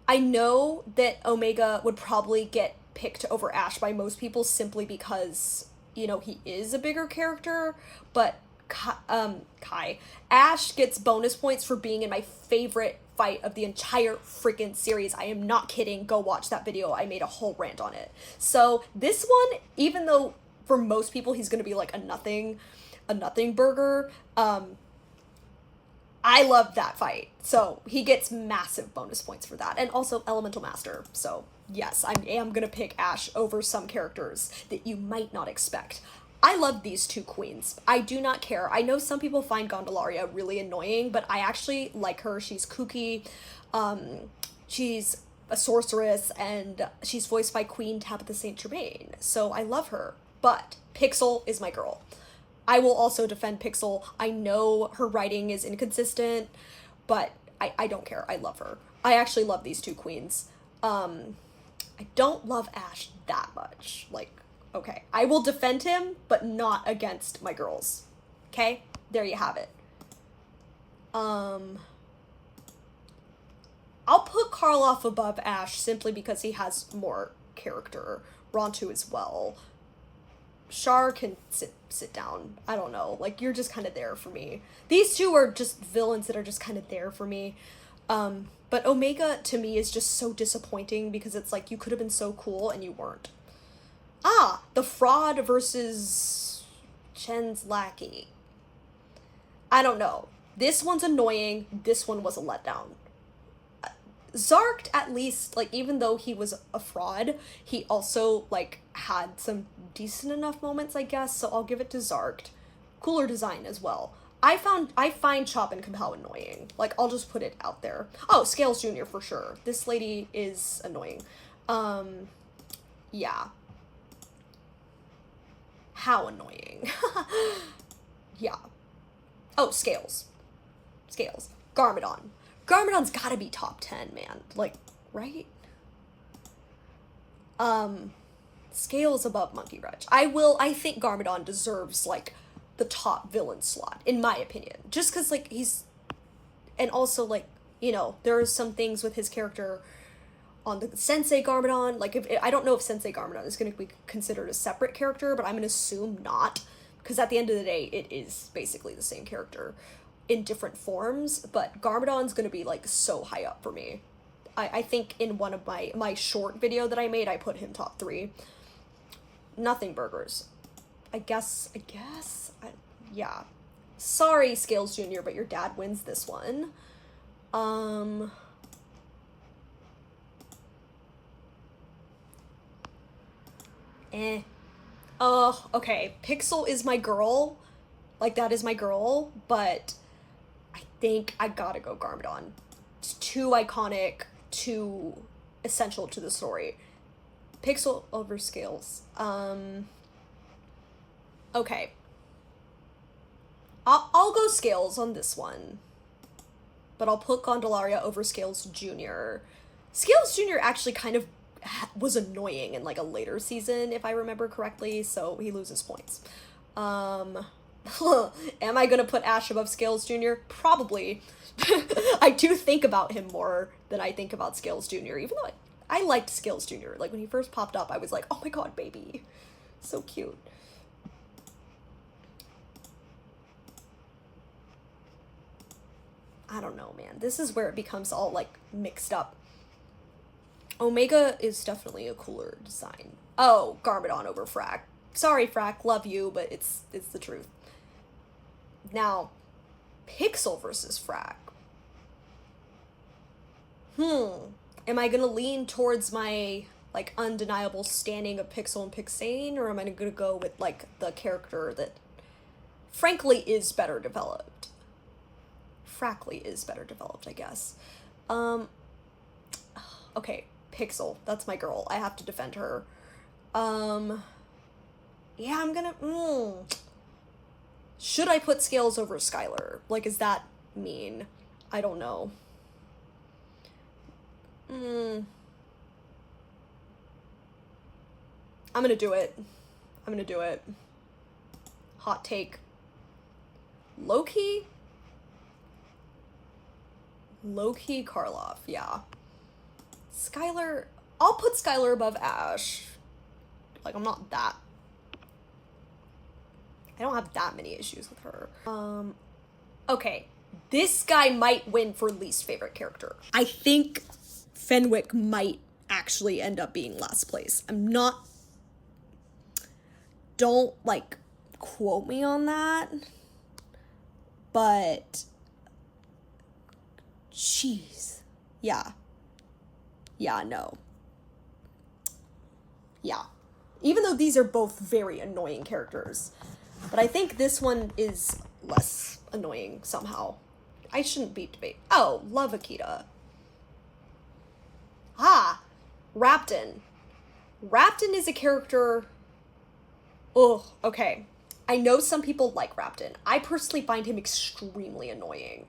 I know that Omega would probably get picked over Ash by most people simply because, you know, he is a bigger character, but Ash gets bonus points for being in my favorite fight of the entire freaking series. I am not kidding. Go watch that video. I made a whole rant on it. So this one, even though for most people he's gonna be like a nothing burger, I love that fight. So he gets massive bonus points for that. And also Elemental Master. So yes, I am gonna pick Ash over some characters that you might not expect. I love these two queens. I do not care. I know some people find Gondolaria really annoying, but I actually like her. She's kooky. She's a sorceress, and she's voiced by Queen Tabitha St. Germain. So I love her. But Pixel is my girl. I will also defend Pixel. I know her writing is inconsistent, but I don't care. I love her. I actually love these two queens. I don't love Ash that much. Like, okay, I will defend him, but not against my girls. Okay? There you have it. I'll put Karloff above Ash simply because he has more character. Rontu as well. Char can sit down. I don't know. Like, you're just kind of there for me. These two are just villains that are just kind of there for me. But Omega, to me, is just so disappointing because it's like, you could have been so cool and you weren't. Ah, the fraud versus Chen's lackey. I don't know. This one's annoying. This one was a letdown. Zarked, at least, like, even though he was a fraud, he also, like, had some decent enough moments, I guess, so I'll give it to Zarked. Cooler design as well. I find Chop and Compel annoying. Like, I'll just put it out there. Oh, Scales Jr. for sure. This lady is annoying. Yeah. How annoying. Yeah. Oh, Scales. Garmadon. Garmadon's gotta be top 10, man. Like, right? Scales above Monkey Wrench. I think Garmadon deserves, like, the top villain slot, in my opinion. Just because, like, he's... And also, like, you know, there are some things with his character on the Sensei Garmadon. Like, I don't know if Sensei Garmadon is going to be considered a separate character, but I'm going to assume not. Because at the end of the day, it is basically the same character in different forms. But Garmadon's going to be, like, so high up for me. I think in one of my short video that I made, I put him top 3. Nothing burgers. I guess, yeah. Sorry, Scales Jr., but your dad wins this one. eh. Okay. Pixel is my girl. Like, that is my girl, but I think I gotta go Garmadon. It's too iconic, too essential to the story. Pixel over Scales. Okay. I'll go Scales on this one. But I'll put Gondolaria over Scales Jr. Scales Jr. actually kind of was annoying in like a later season, if I remember correctly, so he loses points. Am I gonna put Ash above Scales Jr.? Probably. I do think about him more than I think about Scales Jr., even though I liked Scales Jr. Like, when he first popped up, I was like, oh my god, baby. So cute. I don't know, man. This is where it becomes all, like, mixed up. Omega is definitely a cooler design. Oh, Garmadon over Frack. Sorry, Frack. Love you, but it's the truth. Now, Pixel versus Frack. Am I gonna lean towards my, like, undeniable standing of Pixel and Pixane, or am I gonna go with, like, the character that, frankly, is better developed? Frackly is better developed, I guess. Okay, Pixel. That's my girl. I have to defend her. Yeah, I'm gonna, Should I put Scales over Skylar? Like, is that mean? I don't know. I'm gonna do it. I'm gonna do it. Hot take. Low-key Karloff, yeah. Skylar, I'll put Skylar above Ash. Like, I don't have that many issues with her. Okay. This guy might win for least favorite character. I think Fenwick might actually end up being last place. Don't, like, quote me on that. But, jeez. Yeah. Yeah, no. Yeah. Even though these are both very annoying characters. But I think this one is less annoying somehow. I shouldn't be debating. Oh, love Akita. Rapton. Rapton is a character... Ugh, okay. I know some people like Rapton. I personally find him extremely annoying.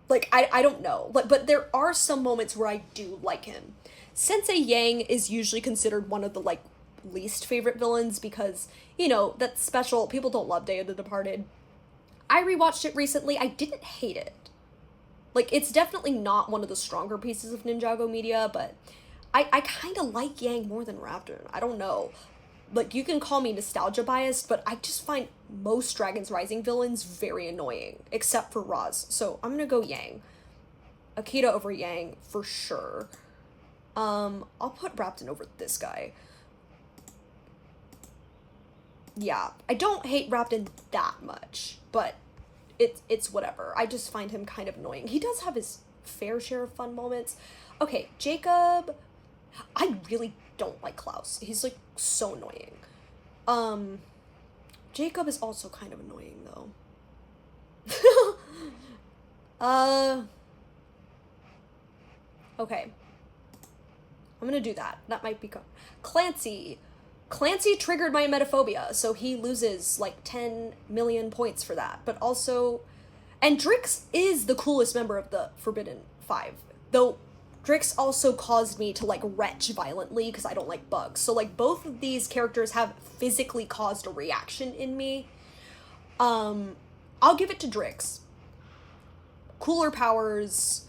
Like, I don't know. But there are some moments where I do like him. Sensei Yang is usually considered one of the, like, least favorite villains because, you know, that's special. People don't love Day of the Departed. I rewatched it recently. I didn't hate it. Like, it's definitely not one of the stronger pieces of Ninjago media, but I kind of like Yang more than Raptor. I don't know. Like, you can call me nostalgia biased, but I just find most Dragon's Rising villains very annoying, except for Roz. So I'm gonna go Yang. Akita over Yang, for sure. I'll put Rapton over this guy. Yeah, I don't hate Rapton that much, but it's whatever. I just find him kind of annoying. He does have his fair share of fun moments. Okay, Jacob. I really don't like Klaus. He's, like, so annoying. Jacob is also kind of annoying, though. Okay. I'm gonna do that. That might be Clancy. Clancy triggered my emetophobia, so he loses, like, 10 million points for that. But also... And Drix is the coolest member of the Forbidden Five. Though, Drix also caused me to, like, retch violently because I don't like bugs. So, like, both of these characters have physically caused a reaction in me. I'll give it to Drix. Cooler powers.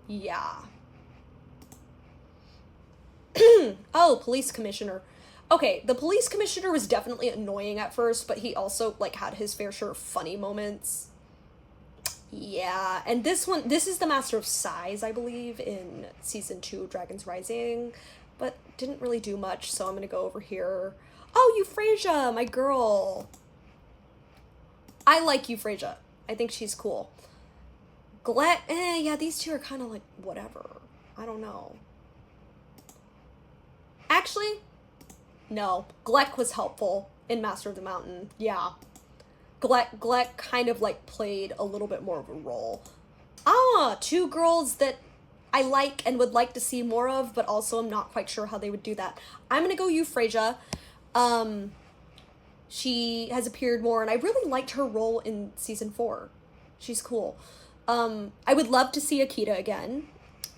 Yeah. Oh, police commissioner. Okay, the police commissioner was definitely annoying at first, but he also, like, had his fair share of funny moments. Yeah, and this is the Master of Size, I believe, in Season 2 of Dragon's Rising, but didn't really do much, so I'm gonna go over here. Oh, Euphrasia, my girl! I like Euphrasia. I think she's cool. Yeah, these two are kind of, like, whatever. I don't know. Actually, no. Gleck was helpful in Master of the Mountain. Yeah. Gleck kind of, like, played a little bit more of a role. Ah, two girls that I like and would like to see more of, but also I'm not quite sure how they would do that. I'm gonna go Euphrasia. She has appeared more, and I really liked her role in season 4. She's cool. I would love to see Akita again.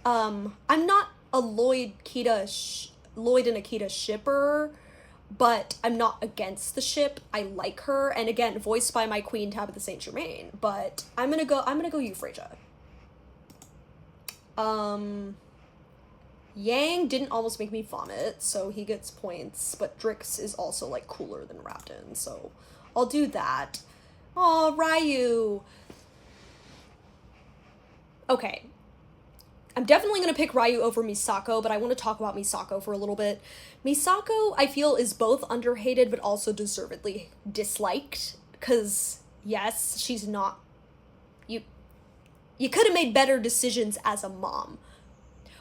I'm not a Lloyd and Akita shipper, but I'm not against the ship. I like her, and again, voiced by my queen Tabitha St. Germain. But I'm gonna go Euphrasia. Yang didn't almost make me vomit, so he gets points, but Drix is also, like, cooler than Rapton, so I'll do that. Aw, Ryu! Okay. I'm definitely gonna pick Ryu over Misako, but I want to talk about Misako for a little bit. Misako, I feel, is both underhated, but also deservedly disliked, because, yes, she's not... You could have made better decisions as a mom.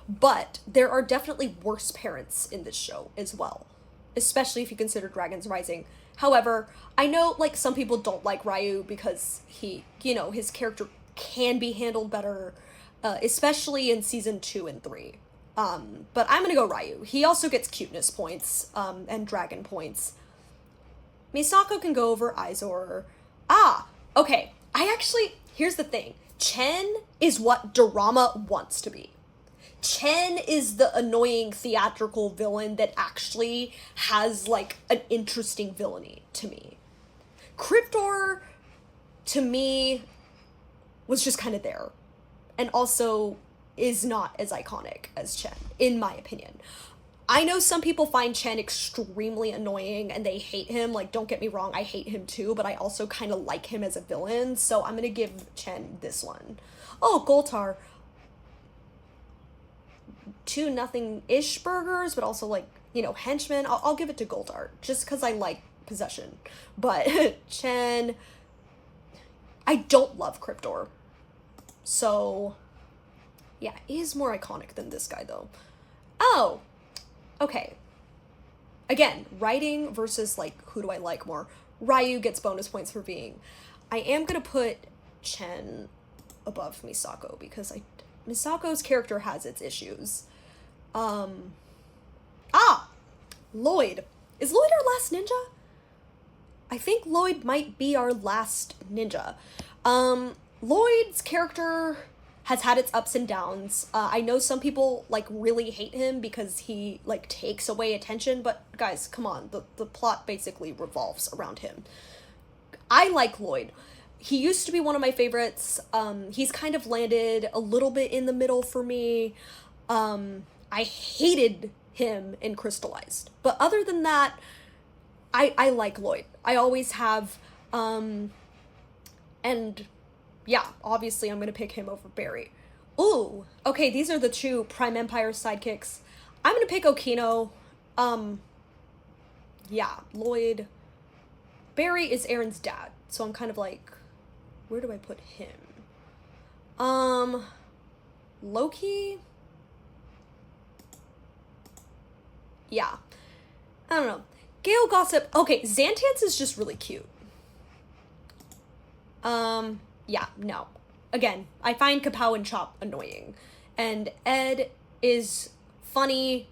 But there are definitely worse parents in this show as well, especially if you consider Dragon's Rising. However, I know, like, some people don't like Ryu because he, his character can be handled better, especially in season 2 and 3. But I'm gonna go Ryu. He also gets cuteness points, and dragon points. Misako can go over Izor. Okay. Here's the thing. Chen is what Dorama wants to be. Chen is the annoying theatrical villain that actually has, like, an interesting villainy to me. Cryptor, to me, was just kind of there. And also is not as iconic as Chen, in my opinion. I know some people find Chen extremely annoying and they hate him. Like, don't get me wrong, I hate him too, but I also kind of like him as a villain, so I'm gonna give Chen this one. Oh, Goltar. 2-0-ish burgers, but also, like, henchmen. I'll give it to Goldart, just because I like possession. But Chen, I don't love Cryptor. So, yeah, he is more iconic than this guy, though. Oh, okay. Again, writing versus, like, who do I like more? Ryu gets bonus points for being. I am gonna put Chen above Misako, because Misako's character has its issues. Lloyd. Is Lloyd our last ninja? I think Lloyd might be our last ninja. Lloyd's character has had its ups and downs. I know some people, like, really hate him because he, like, takes away attention, but guys, come on, the plot basically revolves around him. I like Lloyd. He used to be one of my favorites. He's kind of landed a little bit in the middle for me. I hated him in Crystallized. But other than that, I like Lloyd. I always have. And yeah, obviously I'm gonna pick him over Barry. Ooh, okay, these are the two Prime Empire sidekicks. I'm gonna pick Okino. Yeah, Lloyd. Barry is Aaron's dad, so I'm kind of like, where do I put him? Loki? Yeah. I don't know. Gale Gossip. Okay, Xantance is just really cute. Yeah, no. Again, I find Kapow and Chop annoying. And Ed is funny,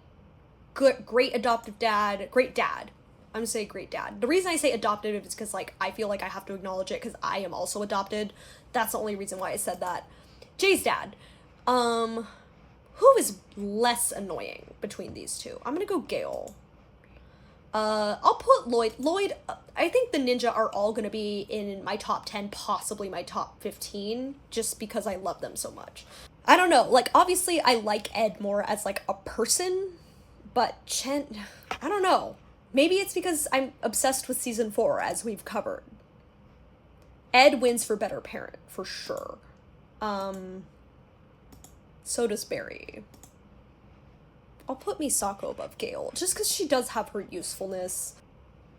good, great adoptive dad, great dad. I'm gonna say great dad. The reason I say adoptive is because, like, I feel like I have to acknowledge it because I am also adopted. That's the only reason why I said that. Jay's dad. Who is less annoying between these two? I'm gonna go Gale. I'll put Lloyd. Lloyd, I think the ninja are all gonna be in my top 10, possibly my top 15, just because I love them so much. I don't know, like, obviously I like Ed more as, like, a person, but Chen, I don't know. Maybe it's because I'm obsessed with season 4, as we've covered. Ed wins for better parent, for sure. So does Barry. I'll put Misako above Gale, just because she does have her usefulness.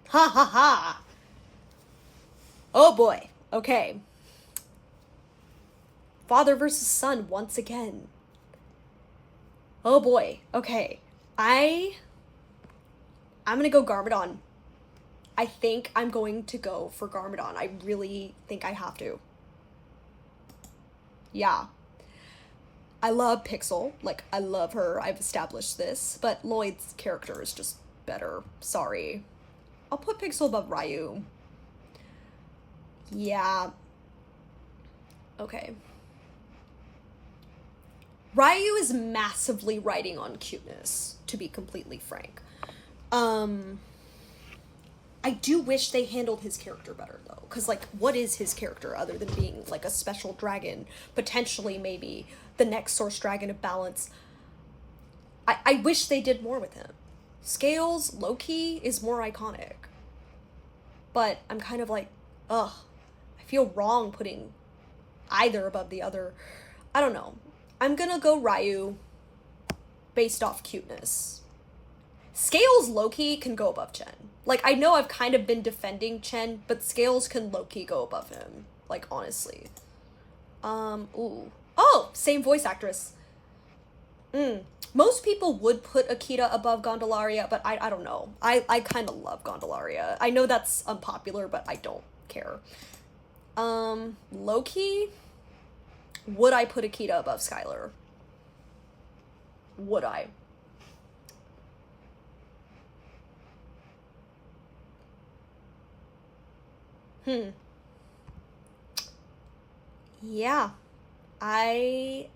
Ha ha ha! Oh boy, okay. Father versus son once again. Oh boy, okay. I I'm gonna go Garmadon. I think I'm going to go for Garmadon. I really think I have to. Yeah. I love Pixel. Like, I love her. I've established this. But Lloyd's character is just better. Sorry. I'll put Pixel above Ryu. Yeah. Okay. Ryu is massively riding on cuteness, to be completely frank. I do wish they handled his character better, though. Because, like, what is his character other than being, like, a special dragon? Potentially, maybe, the next Source Dragon of Balance. I wish they did more with him. Scales, low-key, is more iconic. But I'm kind of like, ugh. I feel wrong putting either above the other. I don't know. I'm gonna go Ryu based off cuteness. Scales low-key can go above Chen. Like, I know I've kind of been defending Chen, but Scales can low-key go above him. Like, honestly. Ooh. Oh! Same voice actress. Most people would put Akita above Gondolaria, but I don't know. I kind of love Gondolaria. I know that's unpopular, but I don't care. Low-key? Would I put Akita above Skylar? Would I? Yeah. I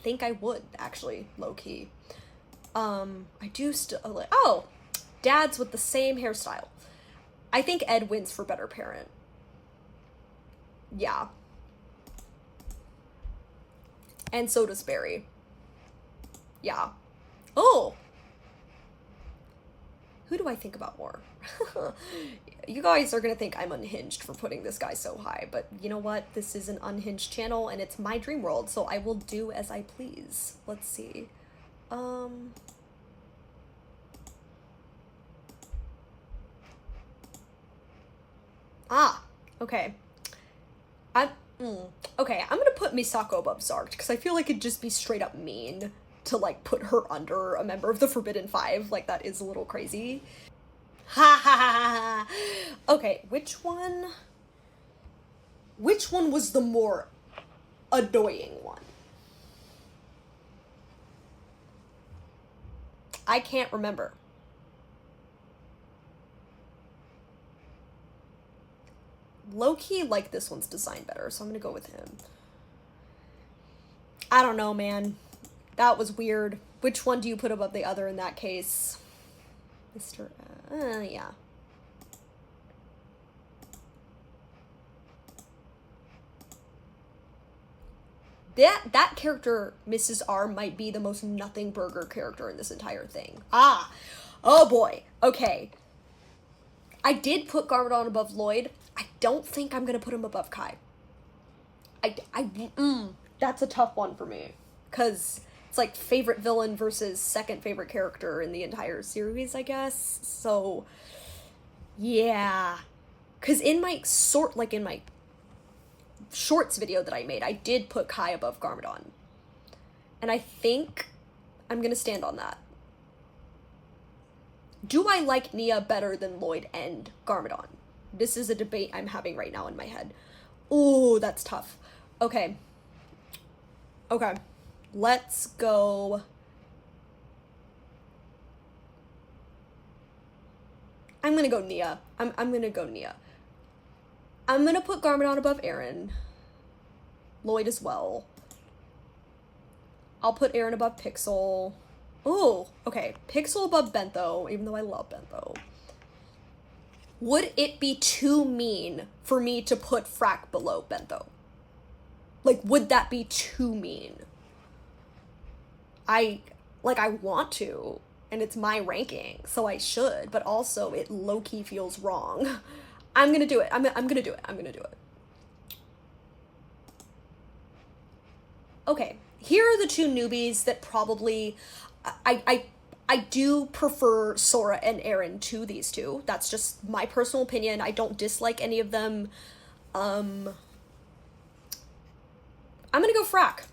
think I would, actually, low-key. I do still, oh! Dads with the same hairstyle. I think Ed wins for better parent. Yeah. And so does Barry. Yeah. Oh! Who do I think about more? You guys are gonna think I'm unhinged for putting this guy so high, but you know what? This is an unhinged channel, and it's my dream world, so I will do as I please. Let's see. Okay. Okay, I'm gonna put Misako above Zarked, because I feel like it'd just be straight up mean to, like, put her under a member of the Forbidden Five. Like, that is a little crazy. Ha ha ha ha. Okay, which one was the more annoying one? I can't remember. Low-key like this one's design better, so I'm gonna go with him. I don't know, man. That was weird. Which one do you put above the other in that case? Mr. Yeah. That character, Mrs. R, might be the most nothing burger character in this entire thing. Ah! Oh boy. Okay. I did put Garmadon above Lloyd. I don't think I'm gonna put him above Kai. That's a tough one for me. Because it's like favorite villain versus second favorite character in the entire series, I guess. So, yeah. Because in my shorts video that I made, I did put Kai above Garmadon. And I think I'm gonna stand on that. Do I like Nia better than Lloyd and Garmadon? This is a debate I'm having right now in my head. Ooh, that's tough. Okay. Okay. Let's go. I'm gonna go Nia. I'm gonna go Nia. I'm gonna put Garmadon above Eren. Lloyd as well. I'll put Eren above Pixel. Oh, okay. Pixel above Bentho, even though I love Bentho. Would it be too mean for me to put Frack below Bentho? Like, would that be too mean? I want to, and it's my ranking, so I should, but also it low-key feels wrong. I'm gonna do it. I'm gonna do it. I'm gonna do it. Okay, here are the two newbies that probably... I do prefer Sora and Eren to these two. That's just my personal opinion. I don't dislike any of them. I'm gonna go Frack.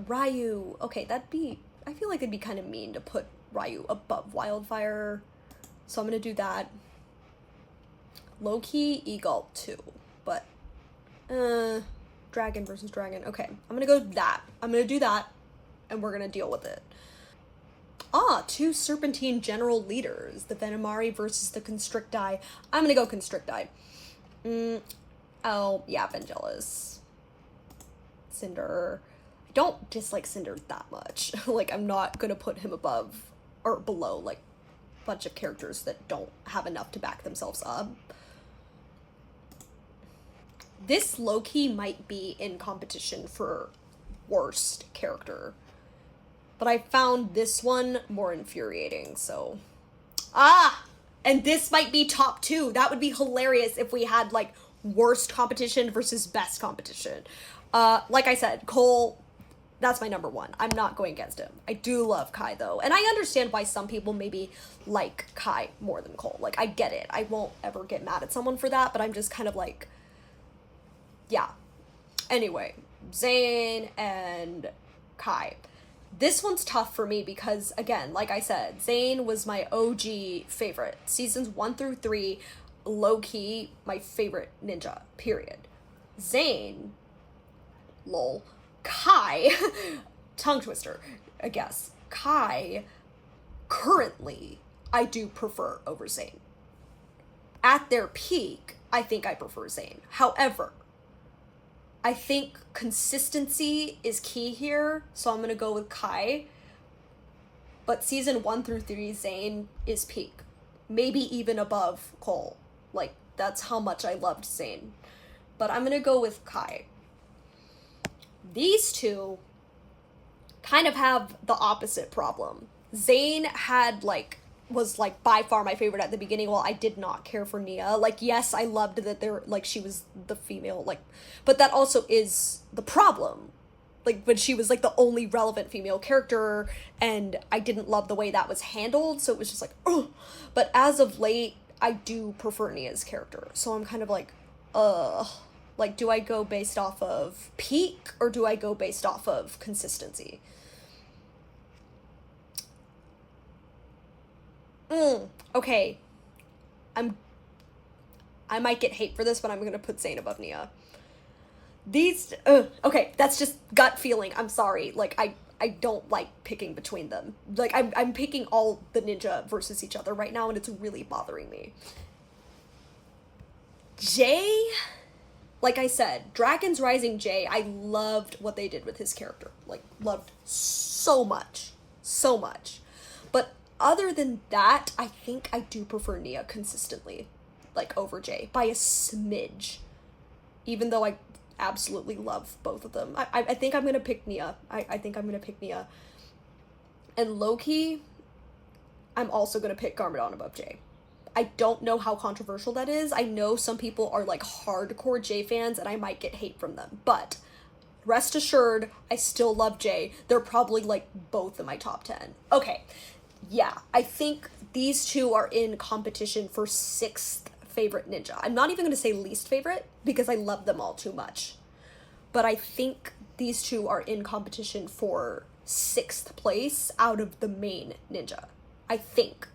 Ryu. Okay, that'd be... I feel like it'd be kind of mean to put Ryu above Wildfire, so I'm gonna do that. Low-key, Egalt too, but, dragon versus dragon. Okay, I'm gonna go that. I'm gonna do that, and we're gonna deal with it. Two Serpentine general leaders. The Venomari versus the Constricti. I'm gonna go Constricti. Oh, yeah, Vangelis. Cinder. I don't dislike Cinder that much. Like, I'm not gonna put him above or below, like, a bunch of characters that don't have enough to back themselves up. This low-key might be in competition for worst character. But I found this one more infuriating, so... And this might be top 2. That would be hilarious if we had, like, worst competition versus best competition. Like I said, Cole, that's my number 1. I'm not going against him. I do love Kai, though. And I understand why some people maybe like Kai more than Cole. Like, I get it. I won't ever get mad at someone for that, but I'm just kind of like... Yeah. Anyway, Zane and Kai. This one's tough for me because, again, like I said, Zane was my OG favorite. Seasons 1 through 3, low-key, my favorite ninja, period. Zane, lol, Kai, tongue twister, I guess. Kai, currently, I do prefer over Zane. At their peak, I think I prefer Zane. However, I think consistency is key here, so I'm gonna go with Kai. But season 1 through 3, Zane is peak. Maybe even above Cole. Like, that's how much I loved Zane. But I'm gonna go with Kai. These two kind of have the opposite problem. Zane was by far my favorite at the beginning, while I did not care for Nia. Like, yes, I loved that she was the female, but that also is the problem. Like, when she was, the only relevant female character, and I didn't love the way that was handled, so it was just ugh. But as of late, I do prefer Nia's character, so I'm kind of do I go based off of peak, or do I go based off of consistency? Okay. I might get hate for this, but I'm gonna put Zane above Nia. Okay, that's just gut feeling. I'm sorry. I don't like picking between them. I'm picking all the ninja versus each other right now, and it's really bothering me. Jay, like I said, Dragon's Rising Jay, I loved what they did with his character. Loved so much. So much. But other than that, I think I do prefer Nia consistently, over Jay, by a smidge. Even though I absolutely love both of them. I think I'm gonna pick Nia. I think I'm gonna pick Nia. And low-key, I'm also gonna pick Garmadon above Jay. I don't know how controversial that is. I know some people are, hardcore Jay fans, and I might get hate from them. But rest assured, I still love Jay. They're probably, both in my top 10. Okay. Yeah, I think these two are in competition for 6th favorite ninja. I'm not even going to say least favorite, because I love them all too much. But I think these two are in competition for 6th place out of the main ninja. I think.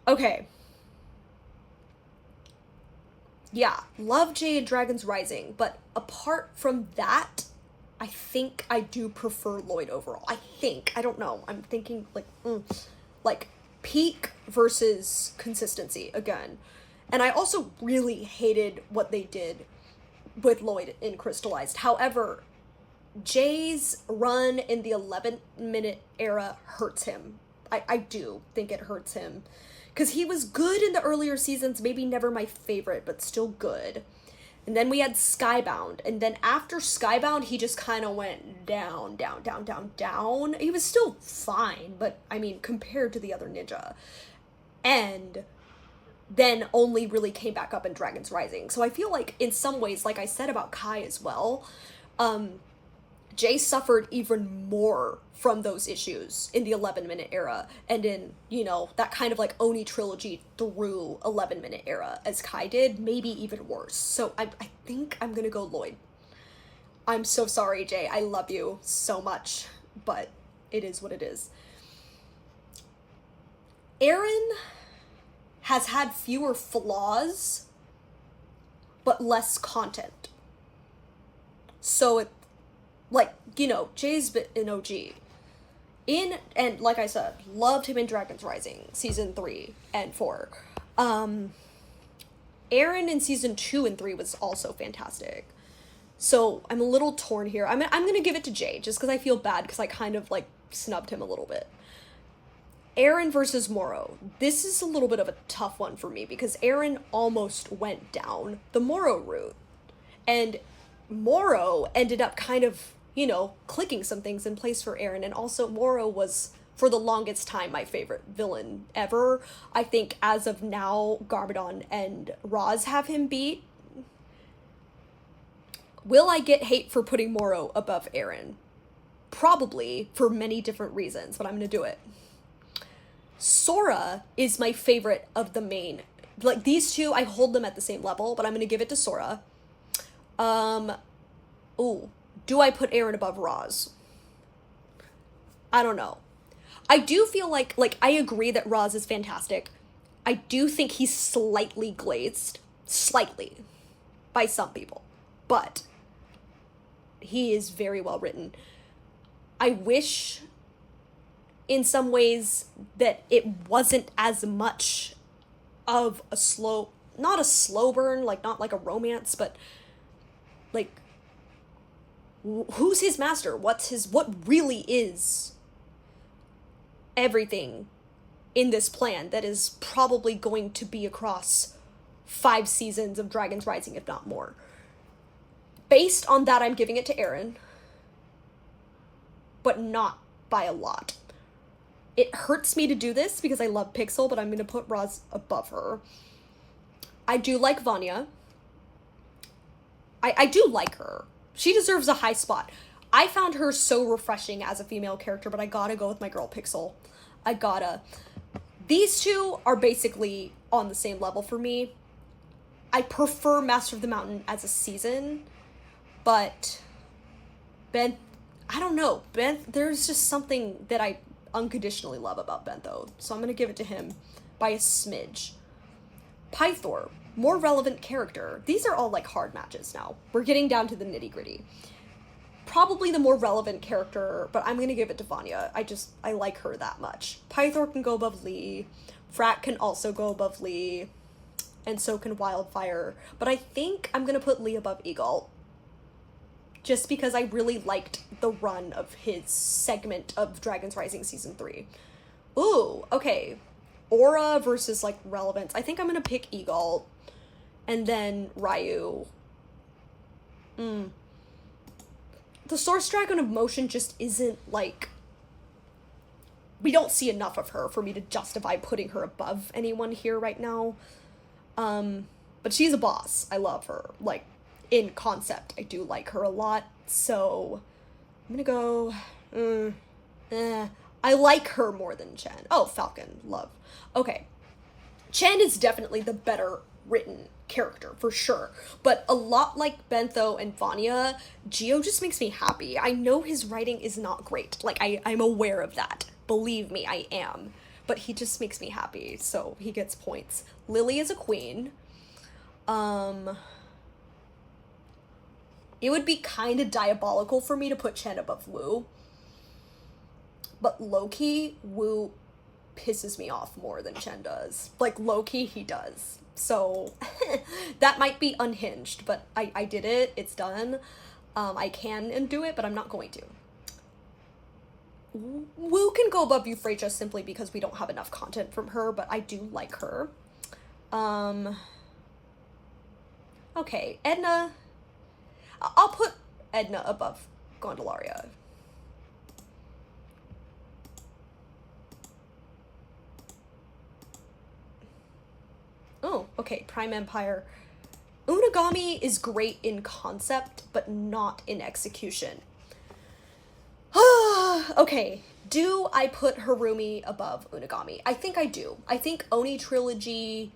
Okay. Yeah, love Jay and Dragon's Rising, but apart from that, I think I do prefer Lloyd overall. I don't know. I'm thinking, peak versus consistency, again. And I also really hated what they did with Lloyd in Crystallized. However, Jay's run in the 11-minute era hurts him. I do think it hurts him. Because he was good in the earlier seasons, maybe never my favorite, but still good. And then we had Skybound. And then after Skybound, he just kind of went down, down, down, down, down. He was still fine, but, compared to the other ninja. And then only really came back up in Dragon's Rising. So I feel like, in some ways, like I said about Kai as well, Jay suffered even more from those issues in the 11-minute era, and in, that kind of Oni trilogy through 11-minute era, as Kai did, maybe even worse. So I think I'm gonna go Lloyd. I'm so sorry, Jay. I love you so much, but it is what it is. Eren has had fewer flaws, but less content. So it, like, you know, Jay's been an OG. And like I said, loved him in Dragon's Rising, season 3 and 4. Eren in season 2 and 3 was also fantastic. So I'm a little torn here. I'm gonna give it to Jay, just because I feel bad, because I kind of, like, snubbed him a little bit. Eren versus Moro. This is a little bit of a tough one for me, because Eren almost went down the Moro route. And Moro ended up kind of, you know, clicking some things in place for Eren. And also, Moro was, for the longest time, my favorite villain ever. I think as of now, Garbodon and Roz have him beat. Will I get hate for putting Moro above Eren? Probably, for many different reasons, but I'm gonna do it. Sora is my favorite of the main. Like, these two, I hold them at the same level, but I'm gonna give it to Sora. Ooh. Do I put Eren above Roz? I don't know. I do feel like I agree that Roz is fantastic. I do think he's slightly glazed. Slightly. By some people. But he is very well written. I wish, in some ways, that it wasn't as much of a slow, not a slow burn, like, not like a romance, but, like, who's his master? What really is everything in this plan that is probably going to be across 5 seasons of Dragon's Rising, if not more. Based on that, I'm giving it to Eren, but not by a lot. It hurts me to do this because I love Pixel, but I'm going to put Roz above her. I do like Vanya. I do like her. She deserves a high spot. I found her so refreshing as a female character, but I gotta go with my girl Pixel. I gotta. These two are basically on the same level for me. I prefer Master of the Mountain as a season, but Ben, I don't know. Ben, there's just something that I unconditionally love about Bentho, so I'm gonna give it to him by a smidge. Pythor, more relevant character. These are all, like, hard matches now. We're getting down to the nitty-gritty. Probably the more relevant character, but I'm gonna give it to Vanya. I like her that much. Pythor can go above Lee. Frat can also go above Lee. And so can Wildfire. But I think I'm gonna put Lee above Egalt. Just because I really liked the run of his segment of Dragon's Rising Season 3. Ooh, okay. Aura versus, like, relevance. I think I'm gonna pick Egalt. And then Ryu. The Source Dragon of Motion just isn't, like... We don't see enough of her for me to justify putting her above anyone here right now. But she's a boss. I love her. Like, in concept, I do like her a lot. So, I'm gonna go... I like her more than Chen. Oh, Falcon. Love. Okay. Chen is definitely the better written character, for sure. But a lot like Bentho and Vanya, Gio just makes me happy. I know his writing is not great. Like, I'm aware of that. Believe me, I am. But he just makes me happy, so he gets points. Lily is a queen. It would be kind of diabolical for me to put Chen above Wu. But low-key, Wu pisses me off more than Chen does. Like, low-key, he does. So, that might be unhinged, but I did it. It's done. I can undo it, but I'm not going to. Wu can go above Euphrasia simply because we don't have enough content from her, but I do like her. Okay, Edna. I'll put Edna above Gondolaria. Oh, okay, Prime Empire. Unagami is great in concept, but not in execution. Okay, do I put Harumi above Unagami? I think I do. I think Oni Trilogy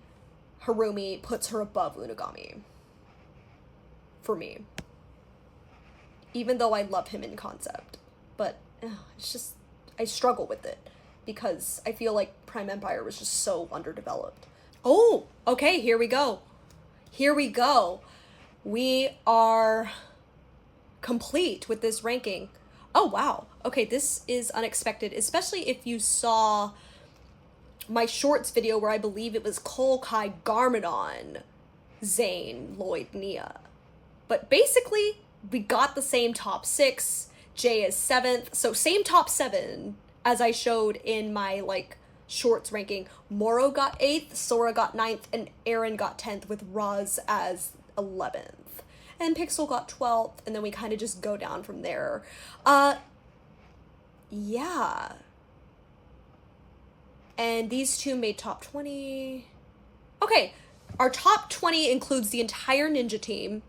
Harumi puts her above Unagami. For me. even though I love him in concept. But it's just, I struggle with it because I feel like Prime Empire was just so underdeveloped. Oh, okay, here we go. Here we go. We are complete with this ranking. Oh, wow. Okay, this is unexpected, especially if you saw my shorts video where I believe it was Cole, Kai, Garmadon, Zane, Lloyd, Nia. But basically, we got the same top 6. Jay is 7th. So same top 7 as I showed in my, like, shorts ranking. Moro got 8th, Sora got 9th, and Aaron got 10th with Roz as 11th. And Pixel got 12th, and then we kind of just go down from there. Yeah. And these two made top 20. Okay, our top 20 includes the entire ninja team.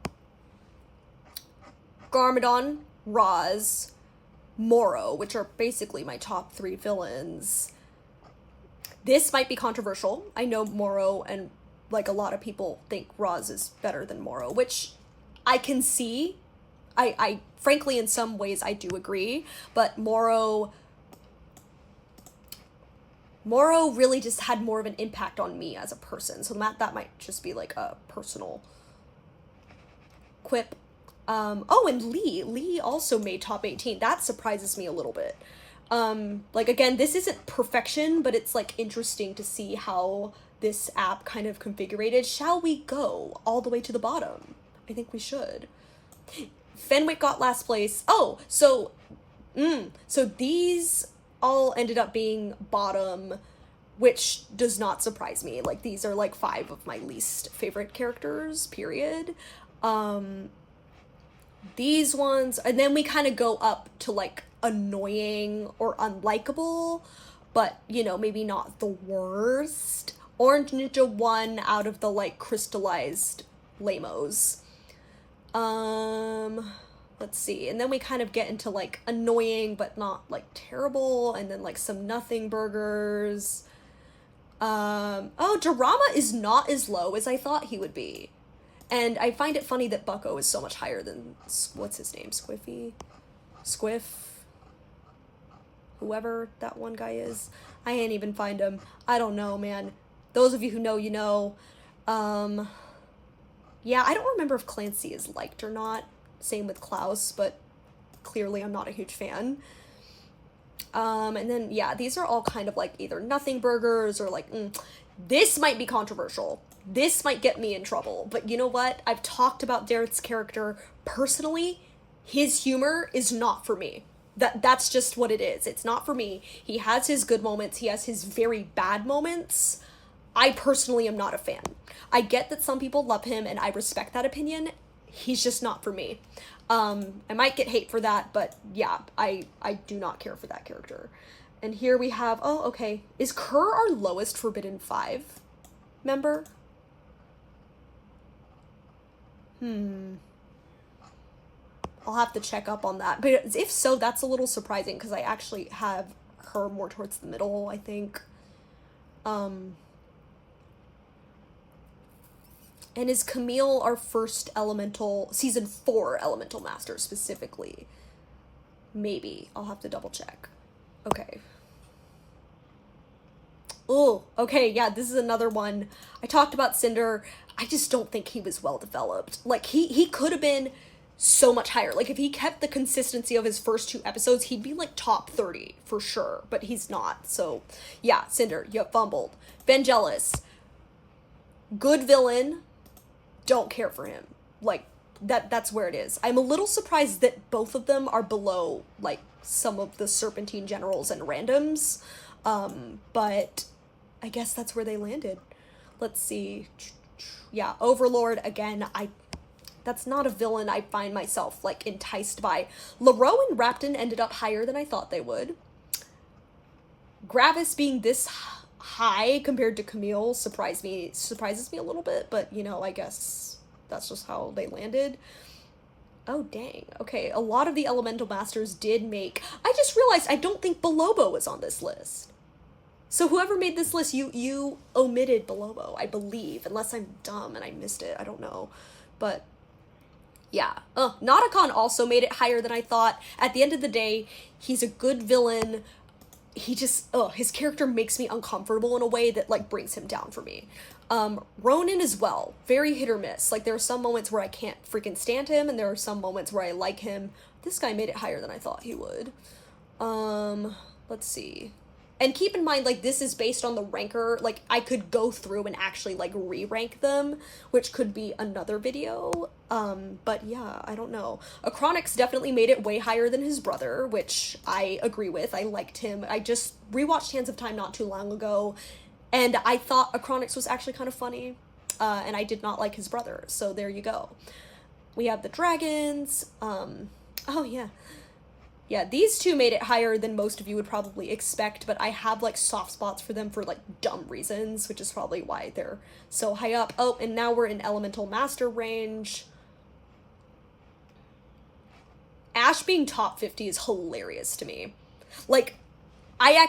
Garmadon, Roz, Moro, which are basically my top 3 villains. This might be controversial. I know Moro and, like, a lot of people think Roz is better than Moro, which I can see. I frankly, in some ways, I do agree, but Moro really just had more of an impact on me as a person, so that might just be, like, a personal quip. Oh, and Lee also made top 18. That surprises me a little bit. Like, again, this isn't perfection, but it's, like, interesting to see how this app kind of configured. Shall we go all the way to the bottom? I think we should. Fenwick got last place. Oh, so these all ended up being bottom, which does not surprise me. Like, these are, like, 5 of my least favorite characters, period. These ones, and then we kind of go up to, like, annoying or unlikable, but, you know, maybe not the worst. Orange Ninja 1 out of the, like, crystallized lamos. Let's see, and then we kind of get into, like, annoying but not, like, terrible, and then, like, some nothing burgers. Oh, Dorama is not as low as I thought he would be. And I find it funny that Bucko is so much higher than, what's his name, Squiff? Whoever that one guy is. I can't even find him. I don't know, man. Those of you who know, you know. Yeah, I don't remember if Clancy is liked or not. Same with Klaus, but clearly I'm not a huge fan. And then, yeah, these are all kind of, like, either nothing burgers or, like, this might be controversial. This might get me in trouble, but you know what? I've talked about Dareth's character. Personally, his humor is not for me. That's just what it is. It's not for me. He has his good moments. He has his very bad moments. I personally am not a fan. I get that some people love him, and I respect that opinion. He's just not for me. I might get hate for that, but yeah, I do not care for that character. And here we have, oh, okay. Is Kerr our lowest Forbidden 5 member? I'll have to check up on that. But if so, that's a little surprising because I actually have her more towards the middle, I think. And is Camille our first elemental, season 4 elemental master specifically? Maybe. I'll have to double check. Okay. Oh, okay, yeah, this is another one. I talked about Cinder. I just don't think he was well developed. Like, he could have been so much higher. Like, if he kept the consistency of his first 2 episodes, he'd be, like, top 30 for sure. But he's not. So, yeah, Cinder, you fumbled. Vangelis. Good villain. Don't care for him. Like, that's where it is. I'm a little surprised that both of them are below, like, some of the Serpentine generals and randoms. But I guess that's where they landed. Let's see. Yeah, Overlord, again, that's not a villain I find myself, like, enticed by. LaRoe and Rapton ended up higher than I thought they would. Gravis being this high compared to Camille surprises me a little bit, but, you know, I guess that's just how they landed. Oh, dang. Okay, a lot of the Elemental Masters did make... I just realized I don't think Belobo was on this list. So whoever made this list, you omitted Belobo, I believe, unless I'm dumb and I missed it. I don't know. But Yeah. Notakon also made it higher than I thought. At the end of the day, he's a good villain. He just, his character makes me uncomfortable in a way that, like, brings him down for me. Ronan as well. Very hit or miss. Like, there are some moments where I can't freaking stand him, and there are some moments where I like him. This guy made it higher than I thought he would. Let's see. And keep in mind, like, this is based on the ranker. Like, I could go through and actually, like, re-rank them, which could be another video. But yeah, I don't know. Achronix definitely made it way higher than his brother, which I agree with. I liked him. I just rewatched Hands of Time not too long ago, and I thought Achronix was actually kind of funny, and I did not like his brother, so there you go. We have the dragons. Oh yeah. Yeah, these two made it higher than most of you would probably expect, but I have, like, soft spots for them for, like, dumb reasons, which is probably why they're so high up. Oh, and now we're in Elemental Master range. Ash being top 50 is hilarious to me. Like, I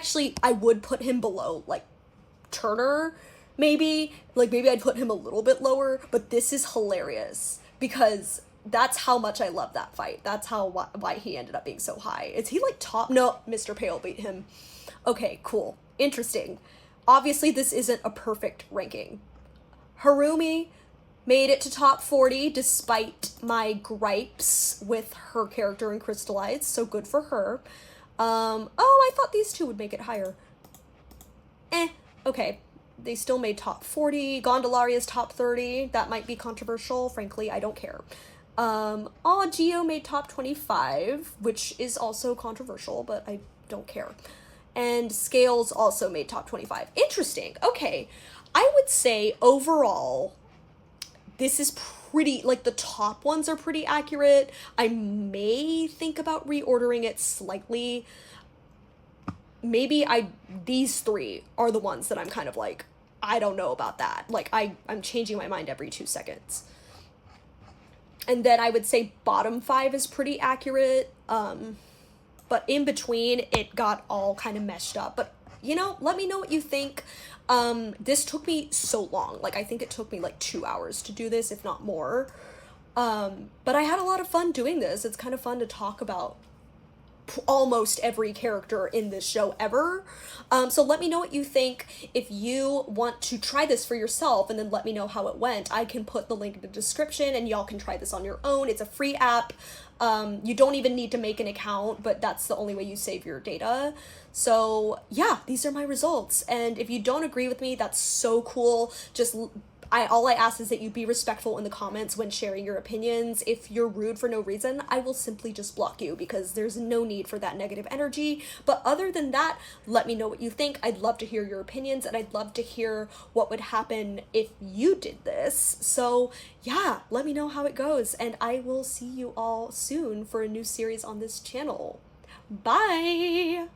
would put him below, like, Turner, maybe. Like, maybe I'd put him a little bit lower, but this is hilarious, because that's how much I love that fight. That's why he ended up being so high. Is he, like, top? No, Mr. Pale beat him. Okay, cool. Interesting. Obviously, this isn't a perfect ranking. Harumi made it to top 40 despite my gripes with her character in Crystallites, so good for her. Oh, I thought these two would make it higher. Okay. They still made top 40. Gondolaria's top 30. That might be controversial. Frankly, I don't care. Geo made top 25, which is also controversial, but I don't care. And Scales also made top 25. Interesting. Okay. I would say overall, this is pretty, like, the top ones are pretty accurate. I may think about reordering it slightly. Maybe these three are the ones that I'm kind of like, I don't know about that. Like, I'm changing my mind every 2 seconds. And then I would say bottom 5 is pretty accurate. But in between, it got all kind of meshed up. But, you know, let me know what you think. This took me so long. Like, I think it took me like 2 hours to do this, if not more. But I had a lot of fun doing this. It's kind of fun to talk about almost every character in this show ever. So let me know what you think. If you want to try this for yourself and then let me know how it went, I can put the link in the description and y'all can try this on your own. It's a free app. You don't even need to make an account, but that's the only way you save your data. So yeah, these are my results. And if you don't agree with me, that's so cool. Just all I ask is that you be respectful in the comments when sharing your opinions. If you're rude for no reason, I will simply just block you because there's no need for that negative energy. But other than that, let me know what you think. I'd love to hear your opinions, and I'd love to hear what would happen if you did this. So yeah, let me know how it goes, and I will see you all soon for a new series on this channel. Bye!